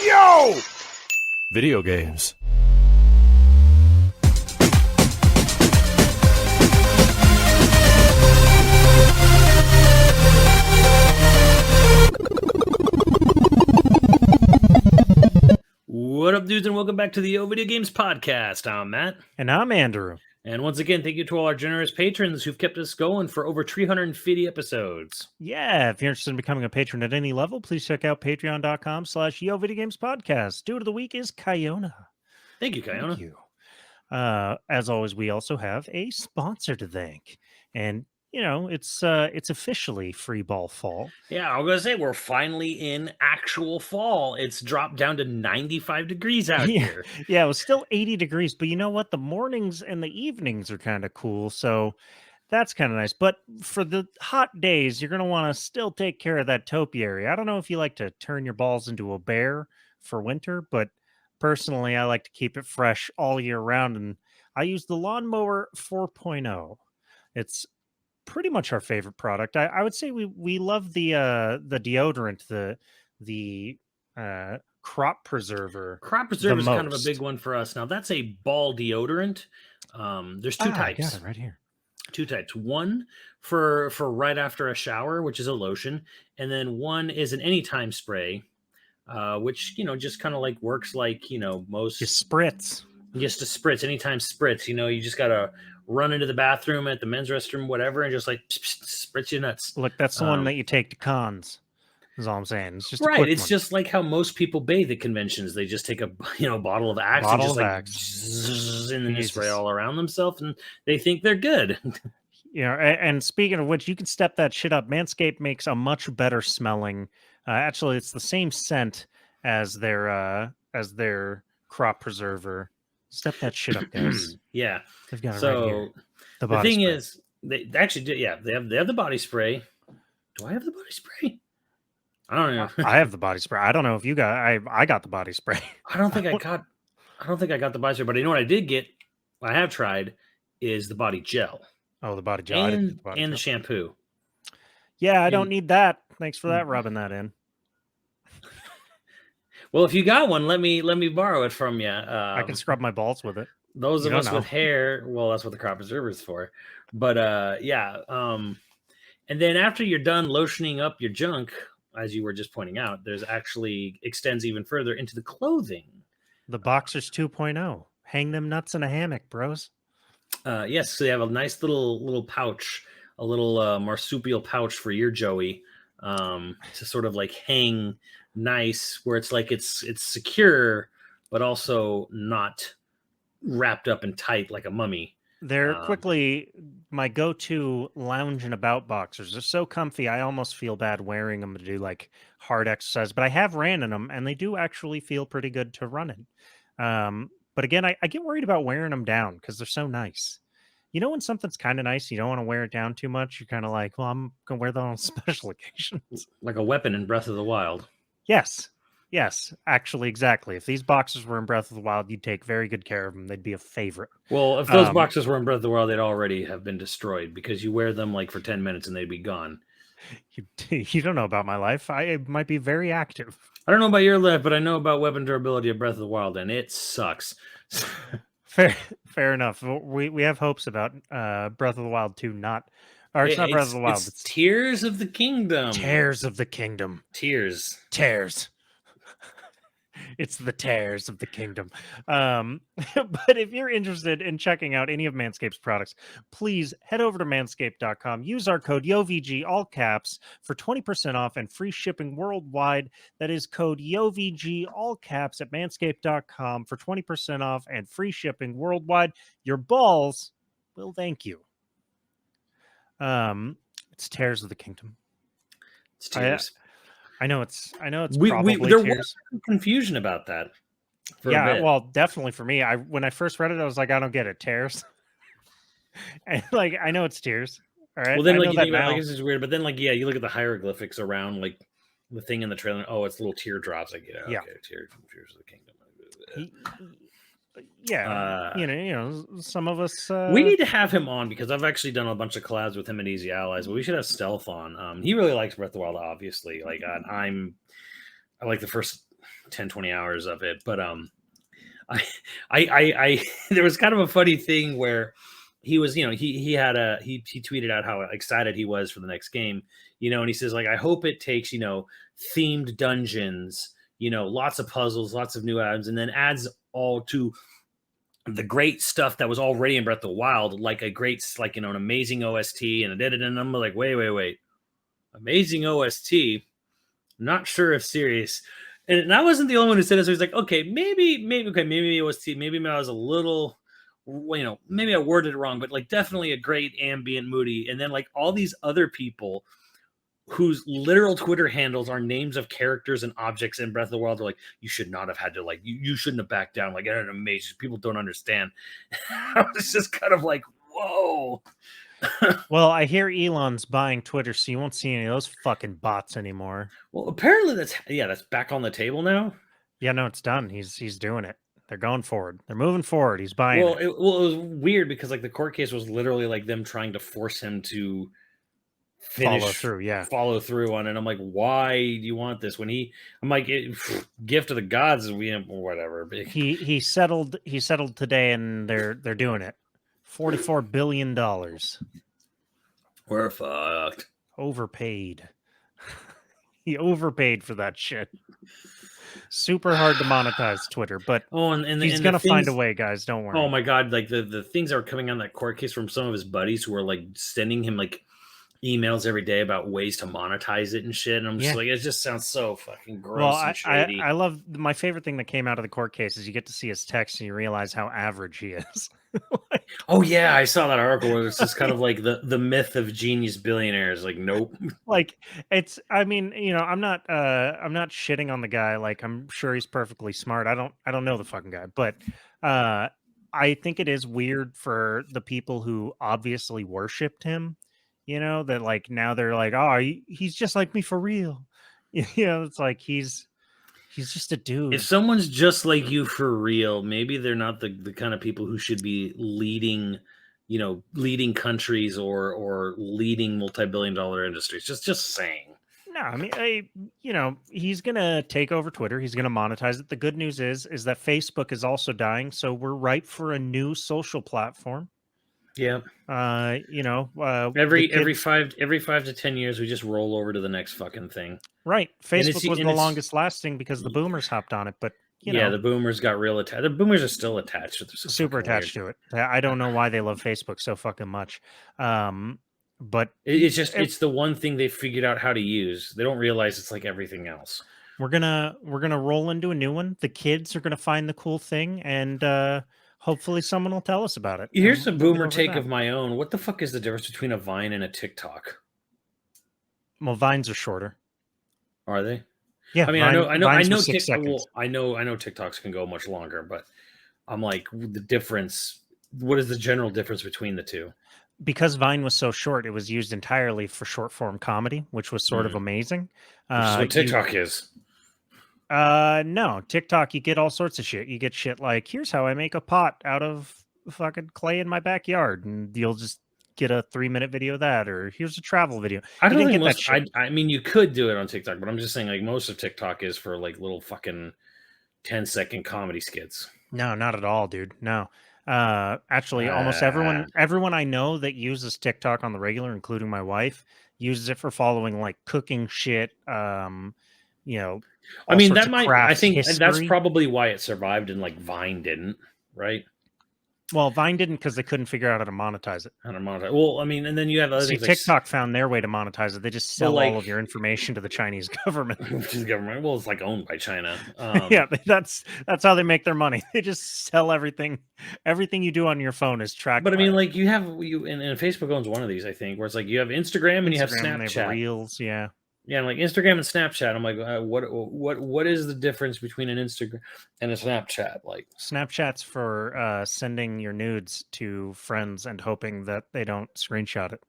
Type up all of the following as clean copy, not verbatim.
Yo! Video games. What up, dudes, and welcome back to the YoVideogames podcast. I'm Matt. And I'm Andrew. And once again, thank you to all our generous patrons who've kept us going for over 350 episodes. Yeah, if you're interested in becoming a patron at any level, please check out patreon.com/YoVideogames Dude of the week is Kiona. Thank you, Kiona. Thank you. As always, we also have a sponsor to thank. And, you know, it's officially free ball fall. Yeah, I was going to say, we're finally in actual fall. It's dropped down to 95 degrees out here. Yeah, it was still 80 degrees, but you know what? The mornings and the evenings are kind of cool, so that's kind of nice. But for the hot days, you're going to want to still take care of that topiary. I don't know if you like to turn your balls into a bear for winter, but personally, I like to keep it fresh all year round, and I use the Lawnmower 4.0. It's pretty much our favorite product. I would say we love the deodorant, the crop preserver. Crop preserver is kind of a big one for us. Now, that's a ball deodorant. There's two types. I got it right here. Two types. One for right after a shower, which is a lotion, and then one is an anytime spray, which, you know, just kind of like works like, you know, most just spritz. Just a spritz, anytime spritz. You know, you just gotta run into the bathroom at the men's restroom, whatever, and just like spritz your nuts. Look, that's the one that you take to cons. Is all I'm saying. It's just right. It's just like how most people bathe at conventions. They just take a bottle of Axe and just and then they spray all around themselves, and they think they're good. You know, and speaking of which, you can step that shit up. Manscaped makes a much better smelling. Actually, it's the same scent as their crop preserver. Step that shit up, guys. Yeah. They've got it so right here. The thing spray. Is, they actually do. Yeah, they have the body spray. Do I have the body spray? I don't know. I have the body spray. I don't know if you got. I got the body spray. I don't think I got the body spray, but you know what I did get. I have tried is the body gel. Oh, the body gel and the shampoo. Yeah, I don't need that. Thanks for that, rubbing that in. Well, if you got one, let me borrow it from you. I can scrub my balls with it. Those of us with hair, well, that's what the crop preserver is for. But yeah. And then after you're done lotioning up your junk, as you were just pointing out, there's actually extends even further into the clothing. The Boxers 2.0. Hang them nuts in a hammock, bros. Yes, so they have a nice little pouch, a little marsupial pouch for your Joey, to sort of like hang nice, where it's like it's secure, but also not wrapped up and tight like a mummy. They're quickly my go-to lounge and about boxers. They're so comfy, I almost feel bad wearing them to do like hard exercise, but I have ran in them and they do actually feel pretty good to run in. But again, I get worried about wearing them down because they're so nice. You know, when something's kind of nice, you don't want to wear it down too much. You're kind of like, well, I'm going to wear that on special occasions. Like a weapon in Breath of the Wild. Yes, actually, exactly. If these boxers were in Breath of the Wild, you'd take very good care of them. They'd be a favorite. Well, if those boxers were in Breath of the Wild, they'd already have been destroyed because you wear them like for 10 minutes and they'd be gone. You don't know about my life. I might be very active. I don't know about your life, but I know about weapon durability of Breath of the Wild, and it sucks. Fair enough. We have hopes about Breath of the Wild 2 not... Or it's not Breath of the Wild. It's Tears of the Kingdom. Tears of the Kingdom. Tears. It's the tears of the kingdom. But if you're interested in checking out any of Manscaped's products, please head over to manscaped.com. Use our code YoVG, all caps, for 20% off and free shipping worldwide. That is code YoVG, all caps, at manscaped.com for 20% off and free shipping worldwide. Your balls will thank you. It's Tears of the Kingdom. It's Tears. I know it's probably there Tears. Was some confusion about that. Yeah, well, definitely for me. When I first read it, I was like, I don't get it. Tears. And like, I know it's Tears. All right. Well, then like, this is weird, but then like, yeah, you look at the hieroglyphics around like the thing in the trailer. Oh, it's little teardrops. Like, yeah, okay, Tears of the Kingdom. Yeah, you know, some of us. We need to have him on because I've actually done a bunch of collabs with him at Easy Allies. But we should have Stealth on. He really likes Breath of the Wild, obviously. Like I like the first 10-20 hours of it. But I there was kind of a funny thing where he was, he tweeted out how excited he was for the next game, and he says, like, I hope it takes, themed dungeons, lots of puzzles, lots of new items, and then adds all to the great stuff that was already in Breath of the Wild, like a great, like, an amazing OST, and I'm like, wait, amazing OST. Not sure if serious. And I wasn't the only one who said this. So he's like, okay, maybe OST, maybe I was a little, maybe I worded it wrong, but like definitely a great ambient moody. And then like all these other people whose literal Twitter handles are names of characters and objects in Breath of the Wild are like, you should not have had to, like, you shouldn't have backed down. Like, an amazing, people don't understand. I was just kind of like, whoa. Well, I hear Elon's buying Twitter, so you won't see any of those fucking bots anymore. Well, apparently that's back on the table now. Yeah, no, it's done. He's doing it. They're going forward. They're moving forward. He's buying. Well, it was weird because like the court case was literally like them trying to force him to follow through on it. I'm like, why do you want this? When I'm like, gift of the gods, or whatever. He settled today, and they're doing it. $44 billion. We're fucked. Overpaid. He overpaid for that shit. Super hard to monetize Twitter, but he's gonna find a way, guys. Don't worry. Oh my god, like the things that were coming on that court case from some of his buddies who were like sending him like emails every day about ways to monetize it and shit. And I'm just like, it just sounds so fucking gross and shady. I love, my favorite thing that came out of the court case is you get to see his text and you realize how average he is. Oh yeah, I saw that article where it's just kind of like the myth of genius billionaires. Like, nope. Like, it's, I mean, I'm not shitting on the guy. Like, I'm sure he's perfectly smart. I don't know the fucking guy, but I think it is weird for the people who obviously worshipped him. That like now they're like, oh, he's just like me for real. It's like he's just a dude. If someone's just like you for real, maybe they're not the kind of people who should be leading countries or leading multi-billion-dollar industries. Just saying. No, I mean, he's gonna take over Twitter. He's gonna monetize it. The good news is that Facebook is also dying, so we're ripe for a new social platform. Yeah. Every 5 to 10 years, we just roll over to the next fucking thing. Right. Facebook was the longest lasting because the boomers hopped on it, but the boomers got real attached. The boomers are still attached. Super attached to it. I don't know why they love Facebook so fucking much. But it's the one thing they figured out how to use. They don't realize it's like everything else. We're gonna roll into a new one. The kids are gonna find the cool thing, and hopefully someone will tell us about it. Here's a boomer take of my own. What the fuck is the difference between a Vine and a TikTok? Well, Vines are shorter. Are they? Yeah. I mean, I know TikToks can go much longer, but I'm like, the difference. What is the general difference between the two? Because Vine was so short, it was used entirely for short form comedy, which was sort of amazing. Which is what TikTok is. No, TikTok, you get all sorts of shit. You get shit like, here's how I make a pot out of fucking clay in my backyard, and you'll just get a 3-minute video of that, or here's a travel video. I don't think most, I mean, you could do it on TikTok, but I'm just saying, like, most of TikTok is for like little fucking 10-second comedy skits. No, not at all, dude. No. Actually, almost everyone I know that uses TikTok on the regular, including my wife, uses it for following like cooking shit, I mean, I think history. That's probably why it survived and like Vine didn't, right? Well, Vine didn't because they couldn't figure out how to monetize it. Well, I mean, and then you have other things. TikTok found their way to monetize it. They just sell all of your information to the Chinese government. Well, it's like owned by China. Yeah, that's how they make their money. They just sell everything. Everything you do on your phone is tracked. But I mean, like and Facebook owns one of these, I think, where it's like you have Instagram and you have Snapchat. And they have Reels, yeah. Yeah, like Instagram and Snapchat. I'm like, what is the difference between an Instagram and a Snapchat? Like, Snapchat's for sending your nudes to friends and hoping that they don't screenshot it.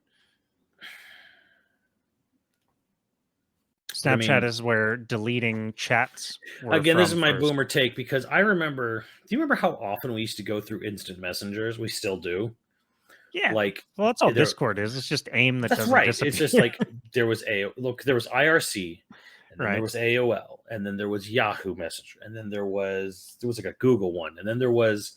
Snapchat is where deleting chats were again, this is my boomer take because I remember. Do you remember how often we used to go through instant messengers? We still do. Yeah, like, well, that's all Discord is. It's just AIM that that's doesn't right. disappear. It's just like there was IRC, and then there was AOL, and then there was Yahoo Messenger, and then there was like a Google one, and then there was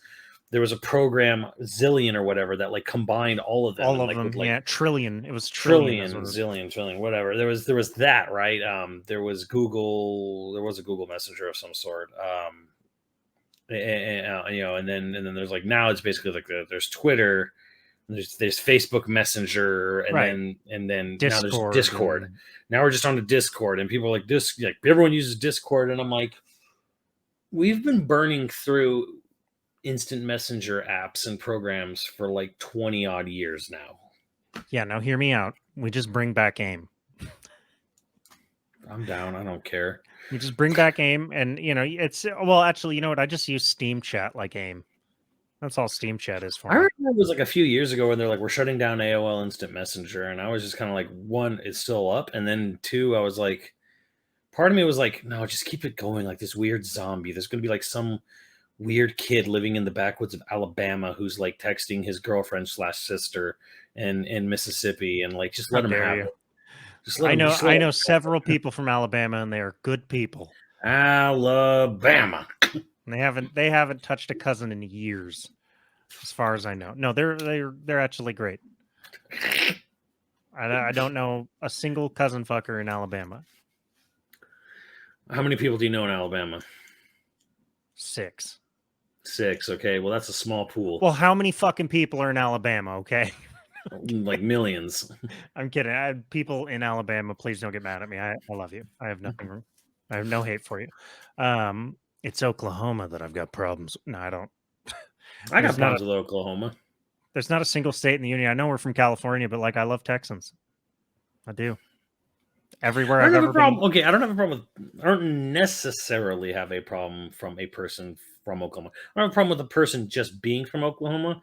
a program Zillion or whatever that like combined all of them. All and, of like, them, would, like, yeah. Trillion. It was trillion, trillion. zillion, whatever. There was that, right? There was Google. There was a Google Messenger of some sort. And then there's like now it's basically like there's Twitter, there's Facebook Messenger, and then Discord, now there's Discord. Now we're just on the Discord, and people are like this, like everyone uses Discord, and I'm like, we've been burning through instant messenger apps and programs for like 20 odd years now. Yeah, now hear me out. We just bring back AIM. I'm down. I don't care. We just bring back AIM, and it's actually, you know what? I just use Steam Chat like AIM. That's all Steam Chat is for me. I remember it was like a few years ago when they're like, we're shutting down AOL Instant Messenger, and I was just kind of like, one, it's still up, and then two, I was like, part of me was like, no, just keep it going, like this weird zombie. There's gonna be like some weird kid living in the backwoods of Alabama who's like texting his girlfriend / sister in Mississippi, and like just let him have it. I know several people from Alabama, and they are good people. Alabama. They haven't touched a cousin in years, as far as I know. No, they're actually great. I don't know a single cousin fucker in Alabama. How many people do you know in Alabama? 6. 6. Okay, well that's a small pool. Well, how many fucking people are in Alabama? Okay. Like millions. I'm kidding. People in Alabama, please don't get mad at me. I love you. I have nothing. I have no hate for you. It's Oklahoma that I've got problems. No, I don't. I got problems with Oklahoma. There's not a single state in the union. I know we're from California, but like I love Texans. I do. Everywhere I've ever been. Okay, I don't have a problem with. I don't necessarily have a problem from a person from Oklahoma. I don't have a problem with a person just being from Oklahoma.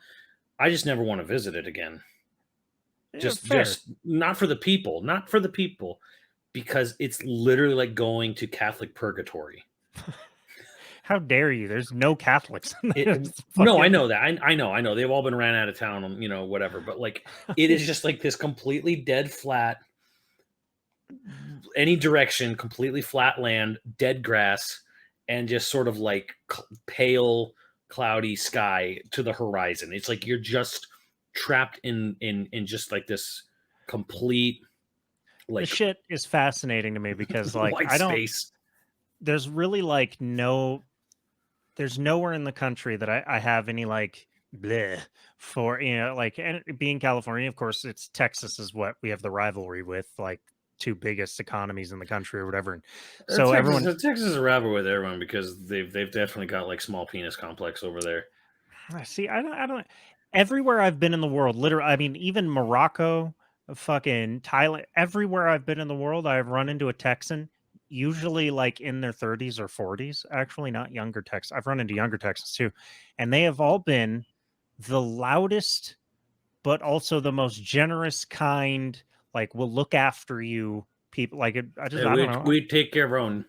I just never want to visit it again. Just not for the people, because it's literally like going to Catholic purgatory. How dare you? There's no Catholics. No, I know that. I know. They've all been ran out of town, whatever. But like, it is just like this completely dead flat, any direction, completely flat land, dead grass, and just sort of like pale, cloudy sky to the horizon. It's like you're just trapped in just like this complete like the shit is fascinating to me because like white I don't space. There's really like there's nowhere in the country that I have any like bleh for, like, and being California, of course, it's Texas is what we have the rivalry with, like 2 biggest economies in the country or whatever. And so Texas is a rival with everyone because they've definitely got like small penis complex over there. See, I don't. Everywhere I've been in the world, literally, I mean, even Morocco, fucking Thailand, everywhere I've been in the world, I've run into a Texan, usually like in their 30s or 40s. Actually, not younger Texans. I've run into younger Texans too, and they have all been the loudest, but also the most generous, kind. Like, will look after you. People like it. I don't know. We take care of our own.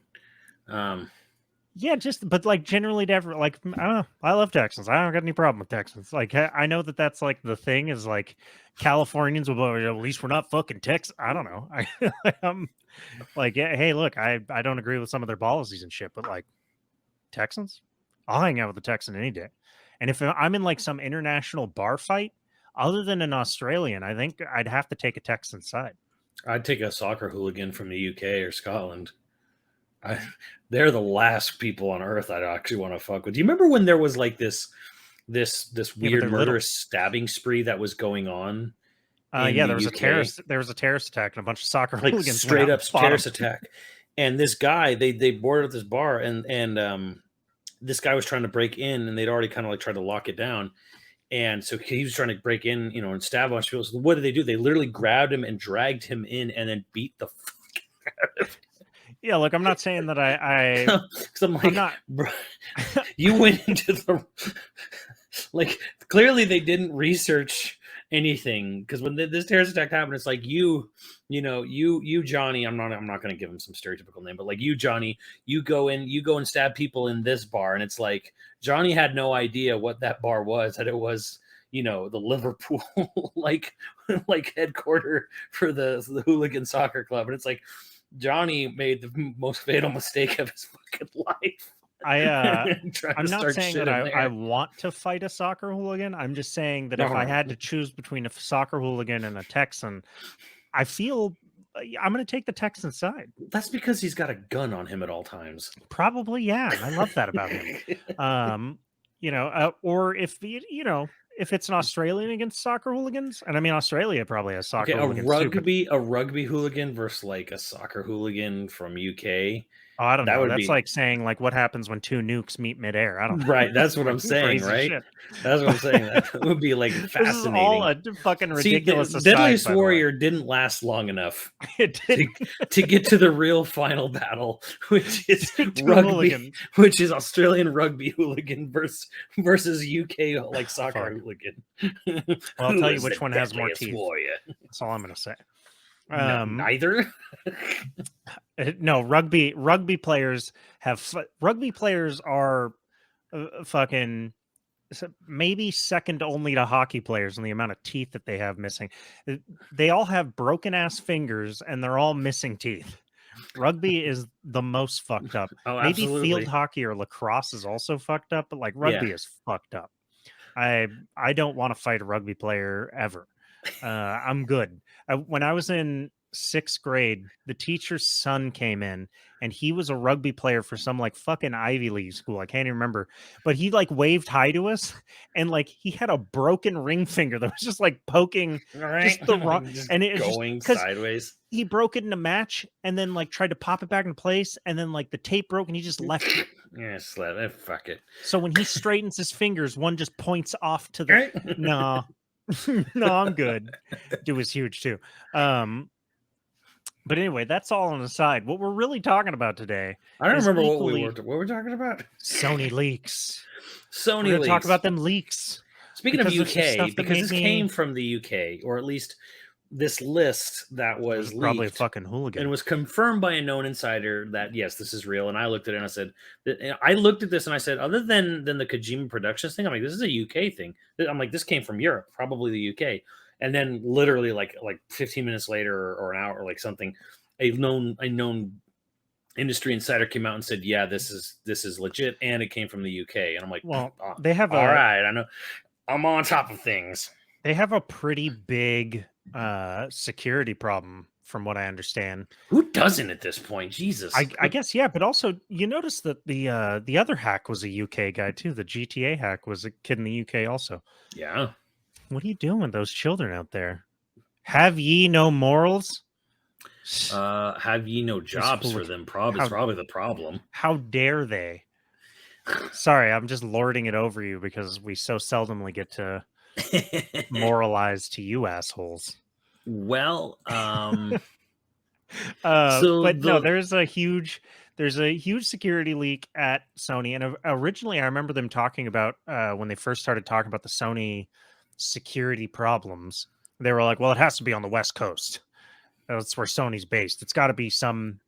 Yeah, but like generally, like I don't know. I love Texans. I don't got any problem with Texans. Like I know that's like the thing is like Californians will go, at least we're not fucking Texans. I don't know. Like, hey, look, I don't agree with some of their policies and shit, but like Texans, I'll hang out with a Texan any day. And if I'm in like some international bar fight, other than an Australian, I think I'd have to take a Texan side. I'd take a soccer hooligan from the UK or Scotland. They're the last people on earth I'd actually want to fuck with. Do you remember when there was like this weird murderous stabbing spree that was going on? There was a terrorist attack and a bunch of soccer hooligans straight up terrorist attack. And this guy, they boarded up this bar and this guy was trying to break in and they'd already kind of like tried to lock it down. And so he was trying to break in, and stab a bunch of people. So what did they do? They literally grabbed him and dragged him in and then beat the fuck out of him. Yeah, look, I'm not saying that because I'm not. Bro, you went into the like. Clearly, they didn't research anything because when this terrorist attack happened, it's like you Johnny. I'm not going to give him some stereotypical name, but like you Johnny, you go and stab people in this bar, and it's like Johnny had no idea what that bar was. That it was the Liverpool like headquarter for the hooligan soccer club, and it's like. Johnny made the most fatal mistake of his fucking life. I'm Trying to not start saying shit that in I there. want to fight a soccer hooligan. I'm just saying that No, if I no. had to choose between a soccer hooligan and a Texan, I feel I'm going to take the Texan side. That's because he's got a gun on him at all times. Probably, yeah, and I love that about him. Or if if it's an Australian against soccer hooligans, and I mean Australia probably has soccer Okay, hooligans too, but a rugby hooligan versus like a soccer hooligan from UK. oh, I don't That know. would That's be like saying like what happens when two nukes meet midair. I don't know. right. That's what I'm Fucking saying, crazy right? shit. That's what I'm saying. That would be like This is all fascinating. a fucking See, ridiculous the aside, Deadliest by the way. Warrior didn't last long enough It to, did. to get to the real final battle, which is Two rugby, hooligans. which is Australian rugby hooligan versus UK like soccer Fuck. hooligan. Well, I'll Who tell you is which the one has more Deadliest teeth. Warrior? That's all I'm gonna say. No, neither. No, rugby players rugby players are fucking maybe second only to hockey players in the amount of teeth that they have missing. They all have broken ass fingers and they're all missing teeth. Rugby is the most fucked up. Oh, Maybe absolutely. field hockey or lacrosse is also fucked up, but like rugby is fucked up. I don't want to fight a rugby player ever. I'm good. When I was in 6th grade, the teacher's son came in and he was a rugby player for some like fucking Ivy League school. I can't even remember, but he like waved hi to us and like he had a broken ring finger that was just like poking just the wrong and it was going just sideways. he broke it in a match and then like tried to pop it back in place and then like the tape broke and he just left it. Yeah, slap it. Fuck it. So when he straightens his fingers, one just points off to the Right? no. No, I'm good. It was huge too. But anyway, that's all on the side. What we're really talking about today, I don't is remember equally what we're talking about. Sony leaks. Sony We're going leaks. to talk about them leaks. Speaking of because there's some stuff UK, that because made this me- came from the UK, or at least this list that was There's probably a leaked fucking hooligan. and was confirmed by a known insider that yes, this is real. And I looked at it and I said, I looked at this and I said, other than the Kojima Productions thing, I'm like, this is a UK thing. I'm like, this came from Europe, probably the UK. And then literally like 15 minutes later or an hour or like something, a known industry insider came out and said, yeah, this is legit, and it came from the UK. And I'm like, Well, oh, they have all right, I know, I'm on top of things. They have a pretty big security problem, from what I understand. Who doesn't at this point? Jesus. I guess, yeah, but also you notice that the other hack was a UK guy too. The GTA hack was a kid in the UK also. Yeah. What are you doing with those children out there? Have ye no morals? Have ye no jobs for them? It's probably the problem. How dare they? Sorry, I'm just lording it over you because we so seldomly get to moralize to you assholes. Well, but no, there's a huge security leak at Sony, and originally I remember them talking about when they first started talking about the Sony security problems. They were like, "Well, it has to be on the West Coast. That's where Sony's based. It's got to be some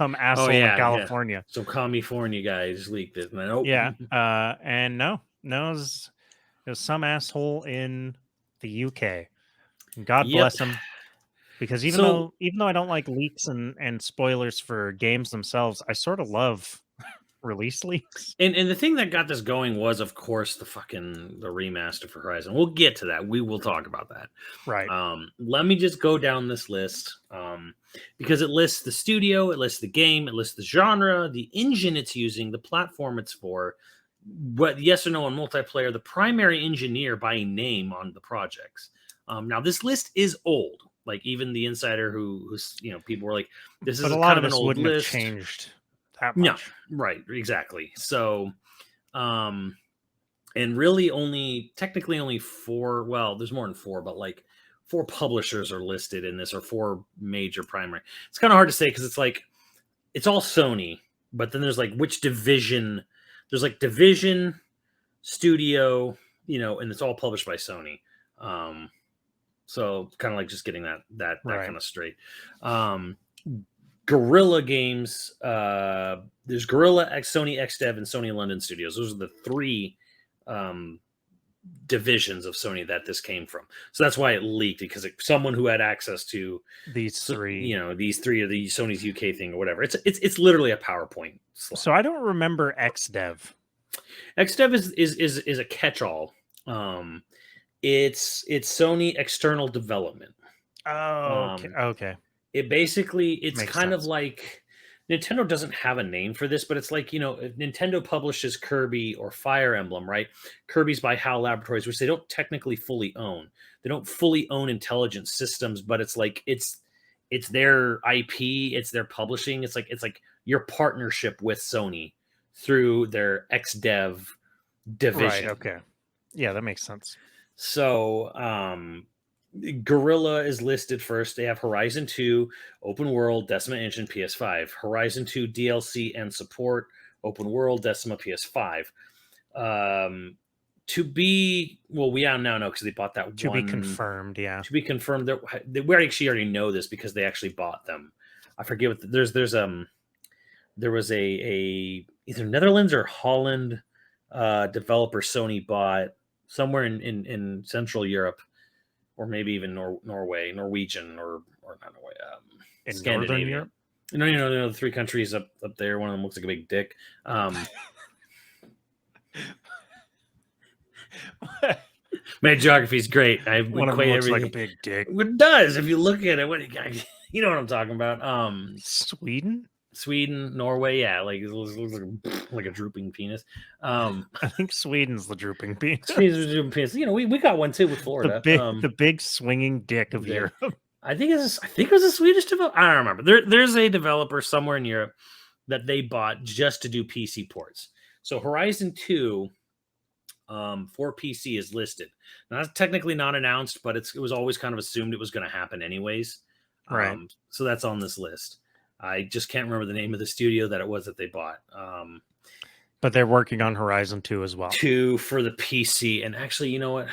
asshole in California." Yeah. So California guys leaked it. And then, yeah, and no, it was some asshole in the UK. God bless him. Because even though I don't like leaks and spoilers for games themselves, I sort of love release leaks. And the thing that got this going was, of course, the remaster for Horizon. We'll get to that. We will talk about that. Right. Let me just go down this list because it lists the studio, it lists the game, it lists the genre, the engine it's using, the platform it's for, what yes or no on multiplayer, the primary engineer by name on the projects. Now this list is old. Like even the insider who's people were like, this is a lot of an old list. Have changed that much. No, right, exactly. So, and really technically only 4. Well, there's more than 4, but like 4 publishers are listed in this, or 4 major primary. It's kind of hard to say because it's like it's all Sony, but then there's like which division. There's like division, studio, and it's all published by Sony. So kind of like just getting that right. Kind of straight. Guerrilla Games. There's Guerrilla, Sony XDev, and Sony London Studios. Those are the 3 divisions of Sony that this came from. So that's why it leaked, because someone who had access to these three, these three of the Sony's UK thing or whatever. It's literally a PowerPoint slide. So I don't remember XDev. XDev is a catch-all. It's Sony external development. Oh, okay. It basically, it's Makes kind sense. of like Nintendo doesn't have a name for this, but it's like, if Nintendo publishes Kirby or Fire Emblem, right? Kirby's by HAL Laboratories, which they don't technically fully own. They don't fully own Intelligent Systems, but it's like it's their IP, it's their publishing. It's like your partnership with Sony through their XDev division. Right, okay. Yeah, that makes sense. So, Gorilla is listed first. They have Horizon 2, Open World, Decima Engine, PS5. Horizon 2 DLC and support, Open World, Decima, PS5. We now know because they bought that To one. be confirmed, yeah. To be confirmed. We actually already know this because they actually bought them. I forget what there was a either Netherlands or Holland developer Sony bought somewhere in Central Europe, or maybe even Norwegian, or not Norway, In Scandinavia. Northern Europe? The three countries up there. One of them looks like a big dick. My geography is great. I One of them looks like a big dick. It does if you look at it. You know what I'm talking about? Sweden, Norway, yeah, like it looks like a drooping penis. I think Sweden's the drooping penis. Sweden's the drooping penis. We got one too with Florida. The big swinging dick of Europe. I think it was a Swedish developer. I don't remember. There's a developer somewhere in Europe that they bought just to do PC ports. So Horizon 2 for PC is listed. Now, that's technically not announced, but it was always kind of assumed it was going to happen anyways. Right. So that's on this list. I just can't remember the name of the studio that it was that they bought. But they're working on Horizon 2 as well. 2 for the PC. And actually, you know what?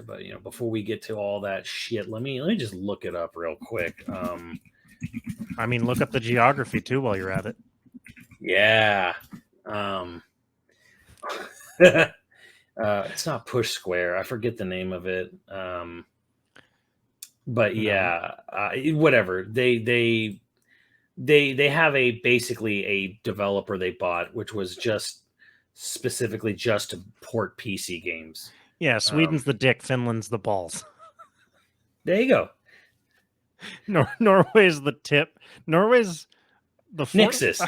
But before we get to all that shit, let me just look it up real quick. Look up the geography too while you're at it. Yeah. It's not Push Square. I forget the name of it. But yeah, whatever. They have basically a developer they bought, which was just specifically just to port PC games. Yeah, Sweden's the dick, Finland's the balls. There you go. Norway's the tip. Norway's the Nixes.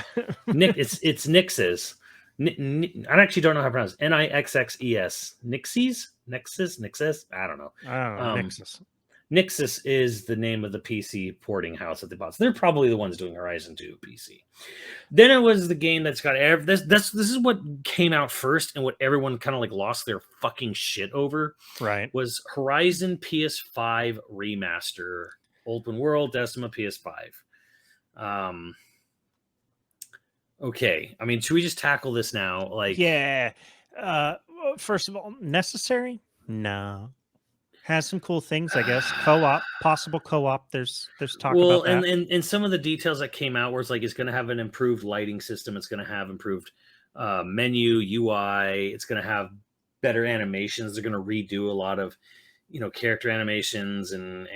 It's Nixes. I actually don't know how to pronounce it. Nixxes. Nixes. I don't know. Nixes. Nixus is the name of the PC porting house that they bought. So they're probably the ones doing Horizon 2 PC. Then it was the game that's got this is what came out first, and what everyone kind of like lost their fucking shit over. Right. Was Horizon PS5 Remaster, Open World, Decima, PS5. Okay. Should we just tackle this now? Yeah. First of all, necessary? No. Has some cool things, I guess. Possible co-op. There's talk about that. And some of the details that came out, where it's like it's going to have an improved lighting system, it's going to have improved menu UI, it's going to have better animations. They're going to redo a lot of character animations and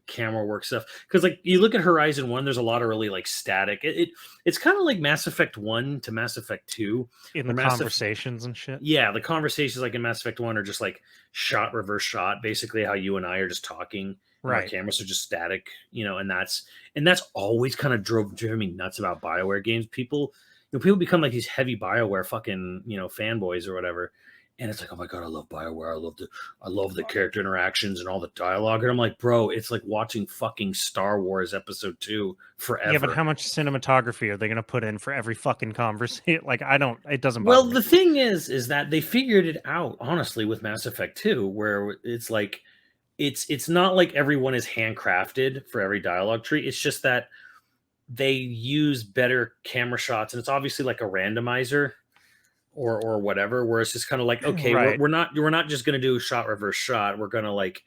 camera work stuff. Because like you look at Horizon 1, there's a lot of really like static. It's kind of like Mass Effect 1 to Mass Effect 2 in the conversations and shit. Yeah, the conversations like in Mass Effect 1 are just like shot, reverse shot, basically how you and I are just talking. Right. Our cameras are just static, and that's always kind of driven me nuts about BioWare games. People become like these heavy BioWare fucking fanboys or whatever. And it's like, oh my God, I love BioWare. I love the character interactions and all the dialogue. And I'm like, bro, it's like watching fucking Star Wars Episode 2 forever. Yeah, but how much cinematography are they going to put in for every fucking conversation? Like, it doesn't bother Well, me. the thing is that they figured it out, honestly, with Mass Effect 2, where it's like, it's not like everyone is handcrafted for every dialogue tree. It's just that they use better camera shots, and it's obviously like a randomizer or whatever, where it's just kind of like, okay, right. we're not just going to do shot, reverse shot. We're going to like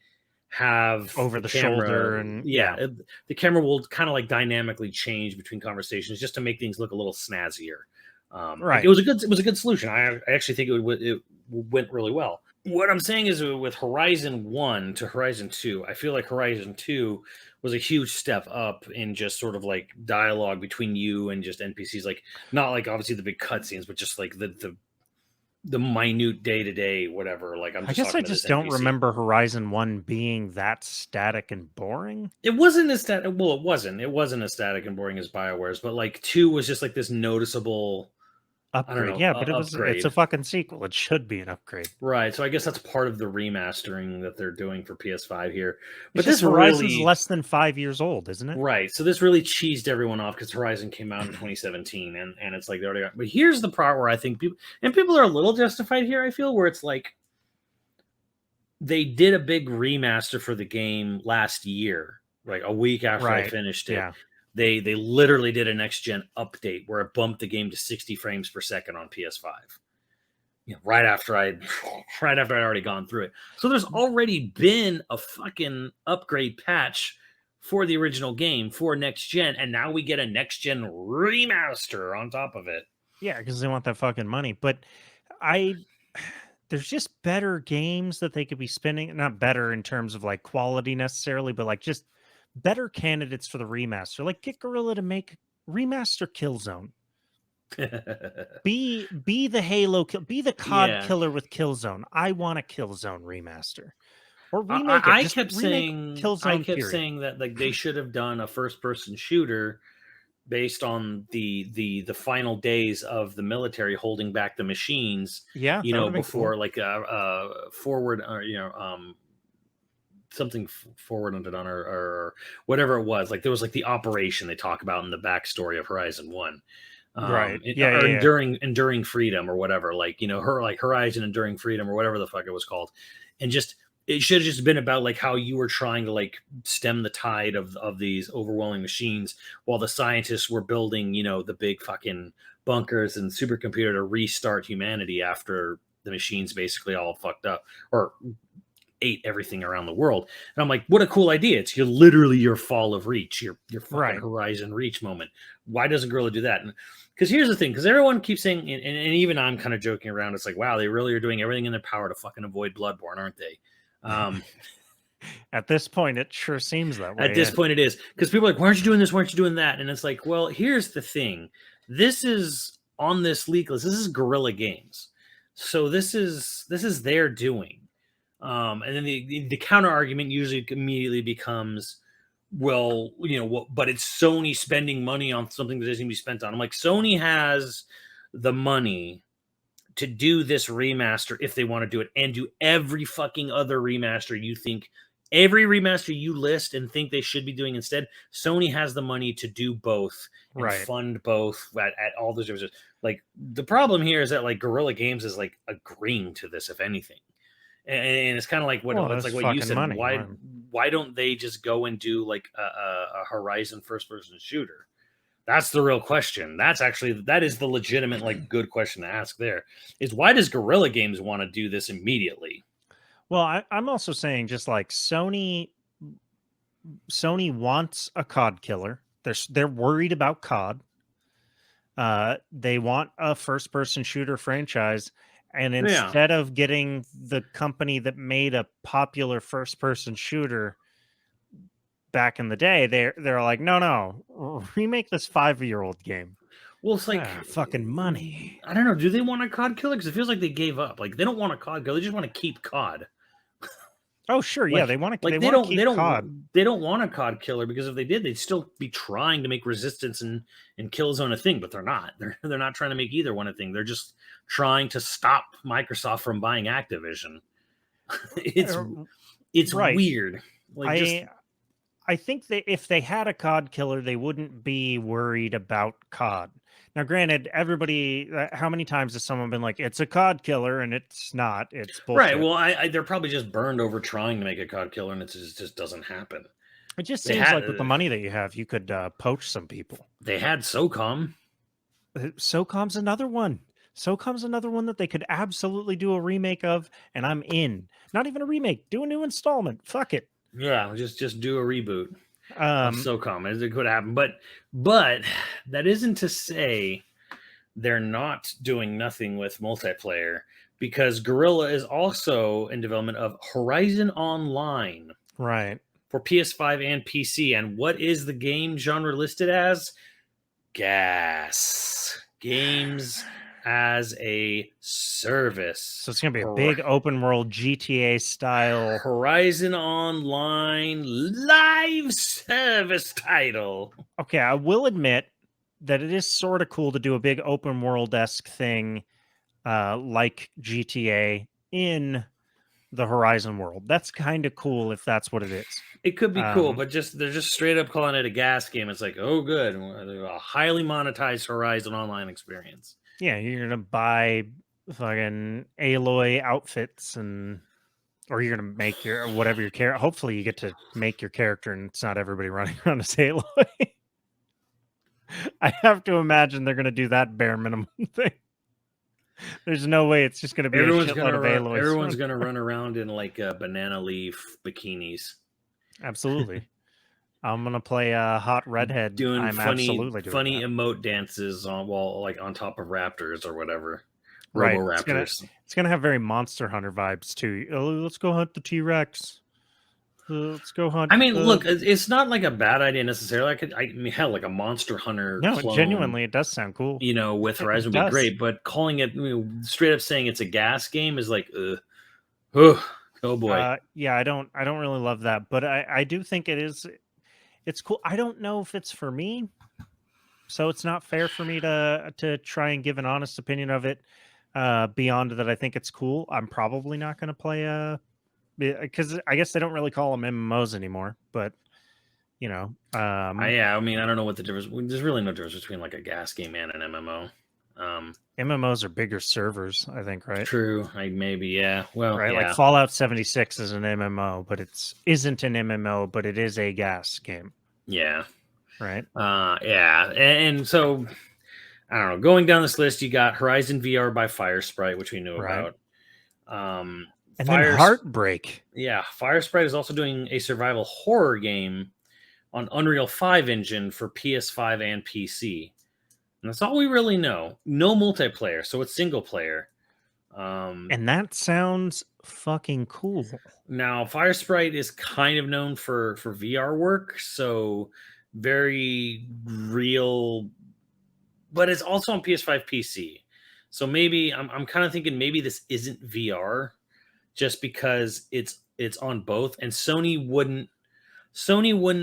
have over the camera, shoulder, and the camera will kind of like dynamically change between conversations just to make things look a little snazzier. Right. It was a good solution. I actually think it went really well. what I'm saying is with Horizon 1 to Horizon 2, I feel like Horizon 2 was a huge step up in just sort of like dialogue between you and just NPCs. Like, not like obviously the big cutscenes, but just like the minute day to day, whatever. Like, I'm I just guess I talking to this just don't NPC. remember Horizon 1 being that static and boring. It wasn't as static. Well, it wasn't. It wasn't as static and boring as BioWare's, but like 2 was just like this noticeable, I don't Upgrade. know, Yeah, but it's a upgrade. fucking sequel. It should be an upgrade. Right. So I guess that's part of the remastering that they're doing for PS5 here. It's But just this Horizon's really, less than 5 years old, isn't it? right. So this really cheesed everyone off because Horizon came out in 2017, and it's like they already got. But here's the part where I think people are a little justified here. I feel where it's like they did a big remaster for the game last year, like a week after I Right. finished it. Yeah. They literally did a next gen update where it bumped the game to 60 frames per second on PS5. You know, right after I'd already gone through it. So there's already been a fucking upgrade patch for the original game for next gen, and now we get a next gen remaster on top of it. Yeah, because they want that fucking money. But I there's just better games that they could be spending, not better in terms of like quality necessarily, but like just better candidates for the remaster. Like get Gorilla to make remaster Killzone. Be the Halo kill, be the COD Yeah. killer with Killzone. I want a Killzone remaster. Or I, remake it. I Just kept remake saying, Killzone period. that like they should have done a first person shooter based on the final days of the military holding back the machines. Yeah, You that know, would've been before cool. like forward, or something forward unto dawn, or whatever it was. Like there was like the operation they talk about in the backstory of Horizon 1. Right. Or Yeah. enduring freedom or whatever, like, you know, her like Horizon Enduring Freedom or whatever the fuck it was called. And just it should have just been about like how you were trying to like stem the tide of these overwhelming machines while the scientists were building, you know, the big fucking bunkers and supercomputer to restart humanity after the machines basically all fucked up or ate everything around the world. And I'm like, what a cool idea. It's literally your fall of Reach, your fucking Right. Horizon Reach moment. Why doesn't Gorilla do that? Because here's the thing, because everyone keeps saying, and even I'm kind of joking around, it's like, wow, they really are doing everything in their power to fucking avoid Bloodborne, aren't they? At this point, it sure seems that way. At this point, it is. Because people are like, why aren't you doing this? Why aren't you doing that? And it's like, well, here's the thing. This is on this leak list. This is Guerrilla Games. So this is their doing. And then the counter argument usually immediately becomes, well, you know, but it's Sony spending money on something that doesn't need to be spent on. I'm like, Sony has the money to do this remaster if they want to do it, and do every fucking other remaster you think, every remaster you list and think they should be doing instead. Sony has the money to do both and Right. fund both at all those services. Like the problem here is that like Guerrilla Games is like agreeing to this, if anything. And it's kind of like Well, it's that's like what you fucking said. money, Why right. why don't they just go and do like a Horizon first person shooter? That's the real question. That is the legitimate like good question to ask. There is, why does Guerrilla Games want to do this immediately? Well, I'm also saying just like Sony wants a COD killer. They're worried about COD. They want a first person shooter franchise. And instead of getting the company that made a popular first person shooter back in the day, they're like, no, remake this 5-year-old game. Well, it's like fucking money. I don't know. Do they want a COD killer? Because it feels like they gave up. Like they don't want a COD killer. They just want to keep COD. Oh, sure. Like, Yeah, they want to. Like they don't COD. They don't want a COD killer, because if they did, they'd still be trying to make Resistance and Killzone a thing. But they're not. They're not trying to make either one a thing. They're just trying to stop Microsoft from buying Activision. It's right. weird. Like I think that if they had a COD killer, they wouldn't be worried about COD. Now, granted, everybody, how many times has someone been like, it's a COD killer, and it's not, it's bullshit. Right. Well, they're probably just burned over trying to make a COD killer, and it just doesn't happen. It just seems like with the money that you have, you could poach some people. They had SOCOM. SOCOM's another one. SOCOM's another one that they could absolutely do a remake of, and I'm in. Not even a remake. Do a new installment. Fuck it. Yeah, just do a reboot. SOCOM. It could happen, but that isn't to say they're not doing nothing with multiplayer because Guerrilla is also in development of Horizon Online Right. for PS5 and PC. And what is the game genre listed as? Gas. Games as a service. So it's going to be a big open world GTA style Horizon Online live service title. Okay, I will admit that it is sort of cool to do a big open world-esque thing like GTA in the Horizon world. That's kind of cool if that's what it is. It could be cool, but they're just straight up calling it a gas game. It's like, oh, good, a highly monetized Horizon Online experience. Yeah, you're gonna buy fucking Aloy outfits or you're gonna make your whatever your character. Hopefully, you get to make your character, and it's not everybody running around as Aloy. I have to imagine they're gonna do that bare minimum thing. There's no way it's just gonna be everyone's a shitload of Aloys. Everyone's gonna run around in like banana leaf bikinis. Absolutely. I'm gonna play a hot redhead. Doing I'm absolutely doing funny that. emote dances on top of raptors or whatever. Right. Robo-raptors. It's gonna have very Monster Hunter vibes too. Oh, let's go hunt the T-Rex. Let's go hunt. I mean, look, it's not like a bad idea necessarily. I mean, hell, like a Monster Hunter. No, clone, genuinely, it does sound cool. You know, with Horizon would be great, but calling it straight up saying it's a gas game is like, oh boy. Yeah, I don't really love that, but I do think it's cool. I don't know if it's for me, so it's not fair for me to try and give an honest opinion of it. Beyond that, I think it's cool. I'm probably not going to play because I guess they don't really call them MMOs anymore, but you know, yeah, I mean, I don't know what the difference. There's really no difference between like a gas game and an MMO. MMOs are bigger servers, I think, right? True, maybe, yeah. Well, right, yeah. like Fallout 76 is an MMO, but isn't an MMO, but it is a gas game. Yeah. Right. Yeah, and so I don't know. Going down this list, you got Horizon VR by Firesprite, which we knew about. And then Heartbreak. Yeah, Firesprite is also doing a survival horror game on Unreal 5 engine for PS5 and PC. And that's all we really know. No multiplayer, so it's single player. And that sounds fucking cool. Now, Firesprite is kind of known for VR work, so very real, but it's also on PS5 PC. So maybe I'm kind of thinking maybe this isn't VR just because it's on both, and Sony wouldn't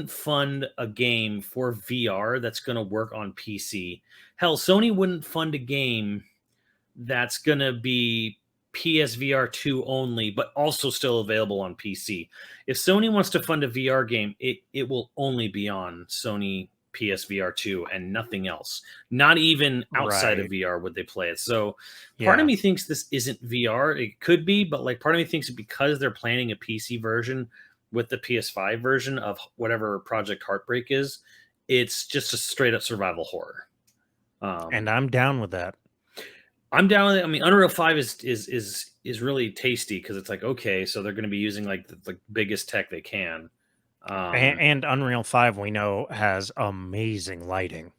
fund a game for VR that's going to work on PC. Hell, Sony wouldn't fund a game that's going to be PSVR 2 only, but also still available on PC. If Sony wants to fund a VR game, it will only be on Sony PSVR 2 and nothing else. Not even outside of VR would they play it. So part of me thinks this isn't VR. It could be, but like part of me thinks because they're planning a PC version with the PS5 version of whatever Project Heartbreak is, it's just a straight up survival horror. And I'm down with that. I'm down with it. I mean, Unreal 5 is really tasty because it's like, okay, so they're going to be using like the biggest tech they can. And Unreal 5 we know has amazing lighting.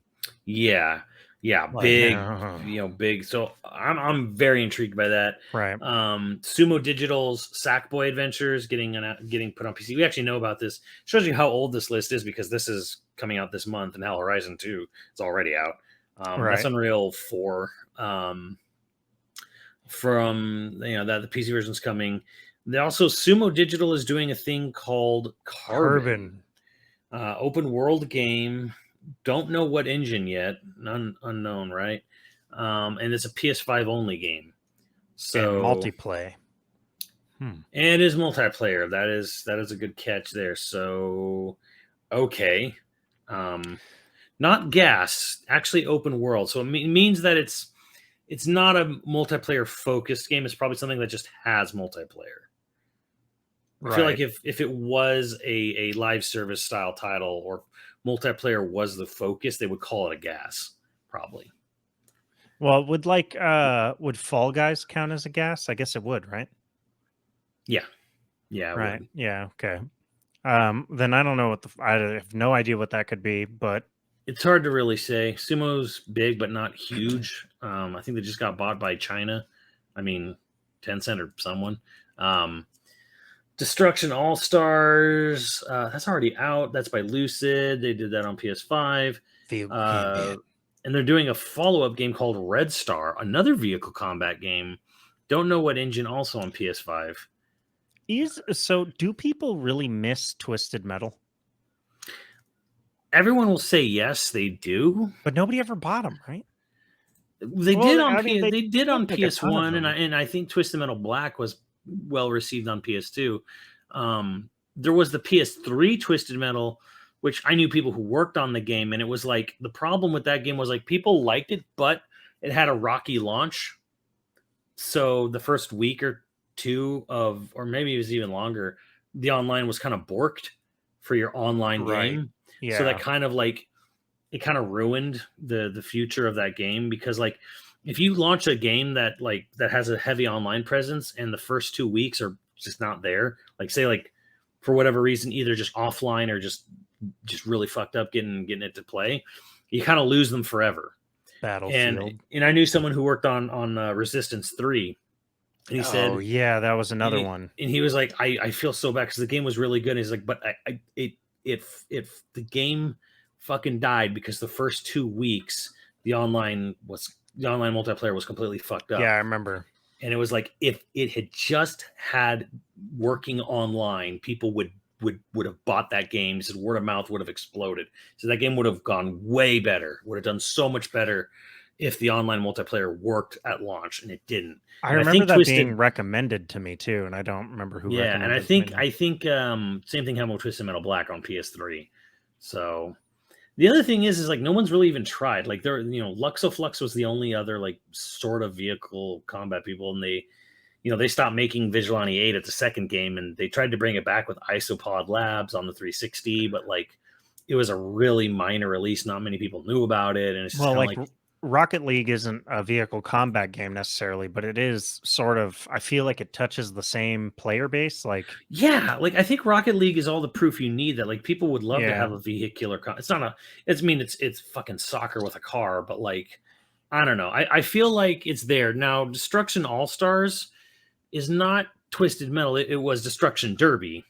Yeah, big, big. So I'm very intrigued by that. Right. Sumo Digital's Sackboy Adventures getting put on PC. We actually know about this. Shows you how old this list is because this is coming out this month, and Hell Horizon 2 is already out. That's Unreal 4. From that the PC version's coming. They also Sumo Digital is doing a thing called Carbon. Open world game. Don't know what engine yet. Unknown, right? And it's a PS5 only game. So and multiplayer. And it is multiplayer. That is a good catch there. So okay. Not gas, actually open world. So it means that it's not a multiplayer focused game. It's probably something that just has multiplayer. I feel like if it was a live service style title or multiplayer was the focus, they would call it a gas, probably. Well, would Fall Guys count as a gas? I guess it would, right? Yeah. Yeah. Right. Yeah. Okay. Then I don't know I have no idea what that could be, but It's hard to really say. Sumo's big, but not huge. I think they just got bought by China. I mean, Tencent or someone. Destruction All Stars. That's already out. That's by Lucid. They did that on PS5. And they're doing a follow-up game called Red Star, another vehicle combat game. Don't know what engine, also on PS5. So do people really miss Twisted Metal? Everyone will say yes, they do, but nobody ever bought them, right? They did on PS1, and I think Twisted Metal Black was well received on PS2. There was the PS3 Twisted Metal, which I knew people who worked on the game, and it was like the problem with that game was like people liked it, but it had a rocky launch. So the first week or two of, or maybe it was even longer, the online was kind of borked for your online game. Yeah. So that kind of like, it kind of ruined the future of that game, because like if you launch a game that has a heavy online presence and the first 2 weeks are just not there, like say like for whatever reason, either just offline or just really fucked up getting it to play, you kind of lose them forever. Battlefield. And I knew someone who worked on Resistance 3. And he said, "Oh yeah, that was another one." And he was like, "I feel so bad because the game was really good." And he's like, "But if the game fucking died because the first 2 weeks the online multiplayer was completely fucked up." Yeah, I remember. And it was like if it had just had working online, people would have bought that game. He said word of mouth would have exploded. So that game would have gone way better. Would have done so much better if the online multiplayer worked at launch, and it didn't. I remember that being recommended to me too, and I don't remember who. Yeah, and I think same thing happened with Twisted Metal Black on PS3. So the other thing is like no one's really even tried. Like Luxoflux was the only other like sort of vehicle combat people, and they stopped making Vigilante 8 at the second game, and they tried to bring it back with Isopod Labs on the 360, but like it was a really minor release. Not many people knew about it, and it's just like Rocket League isn't a vehicle combat game necessarily, but it is sort of, I feel like it touches the same player base. Like, yeah, like I think Rocket League is all the proof you need that like people would love to have a vehicular. It's fucking soccer with a car, but like, I don't know. I feel like it's there. Now, Destruction All Stars is not Twisted Metal. It was Destruction Derby,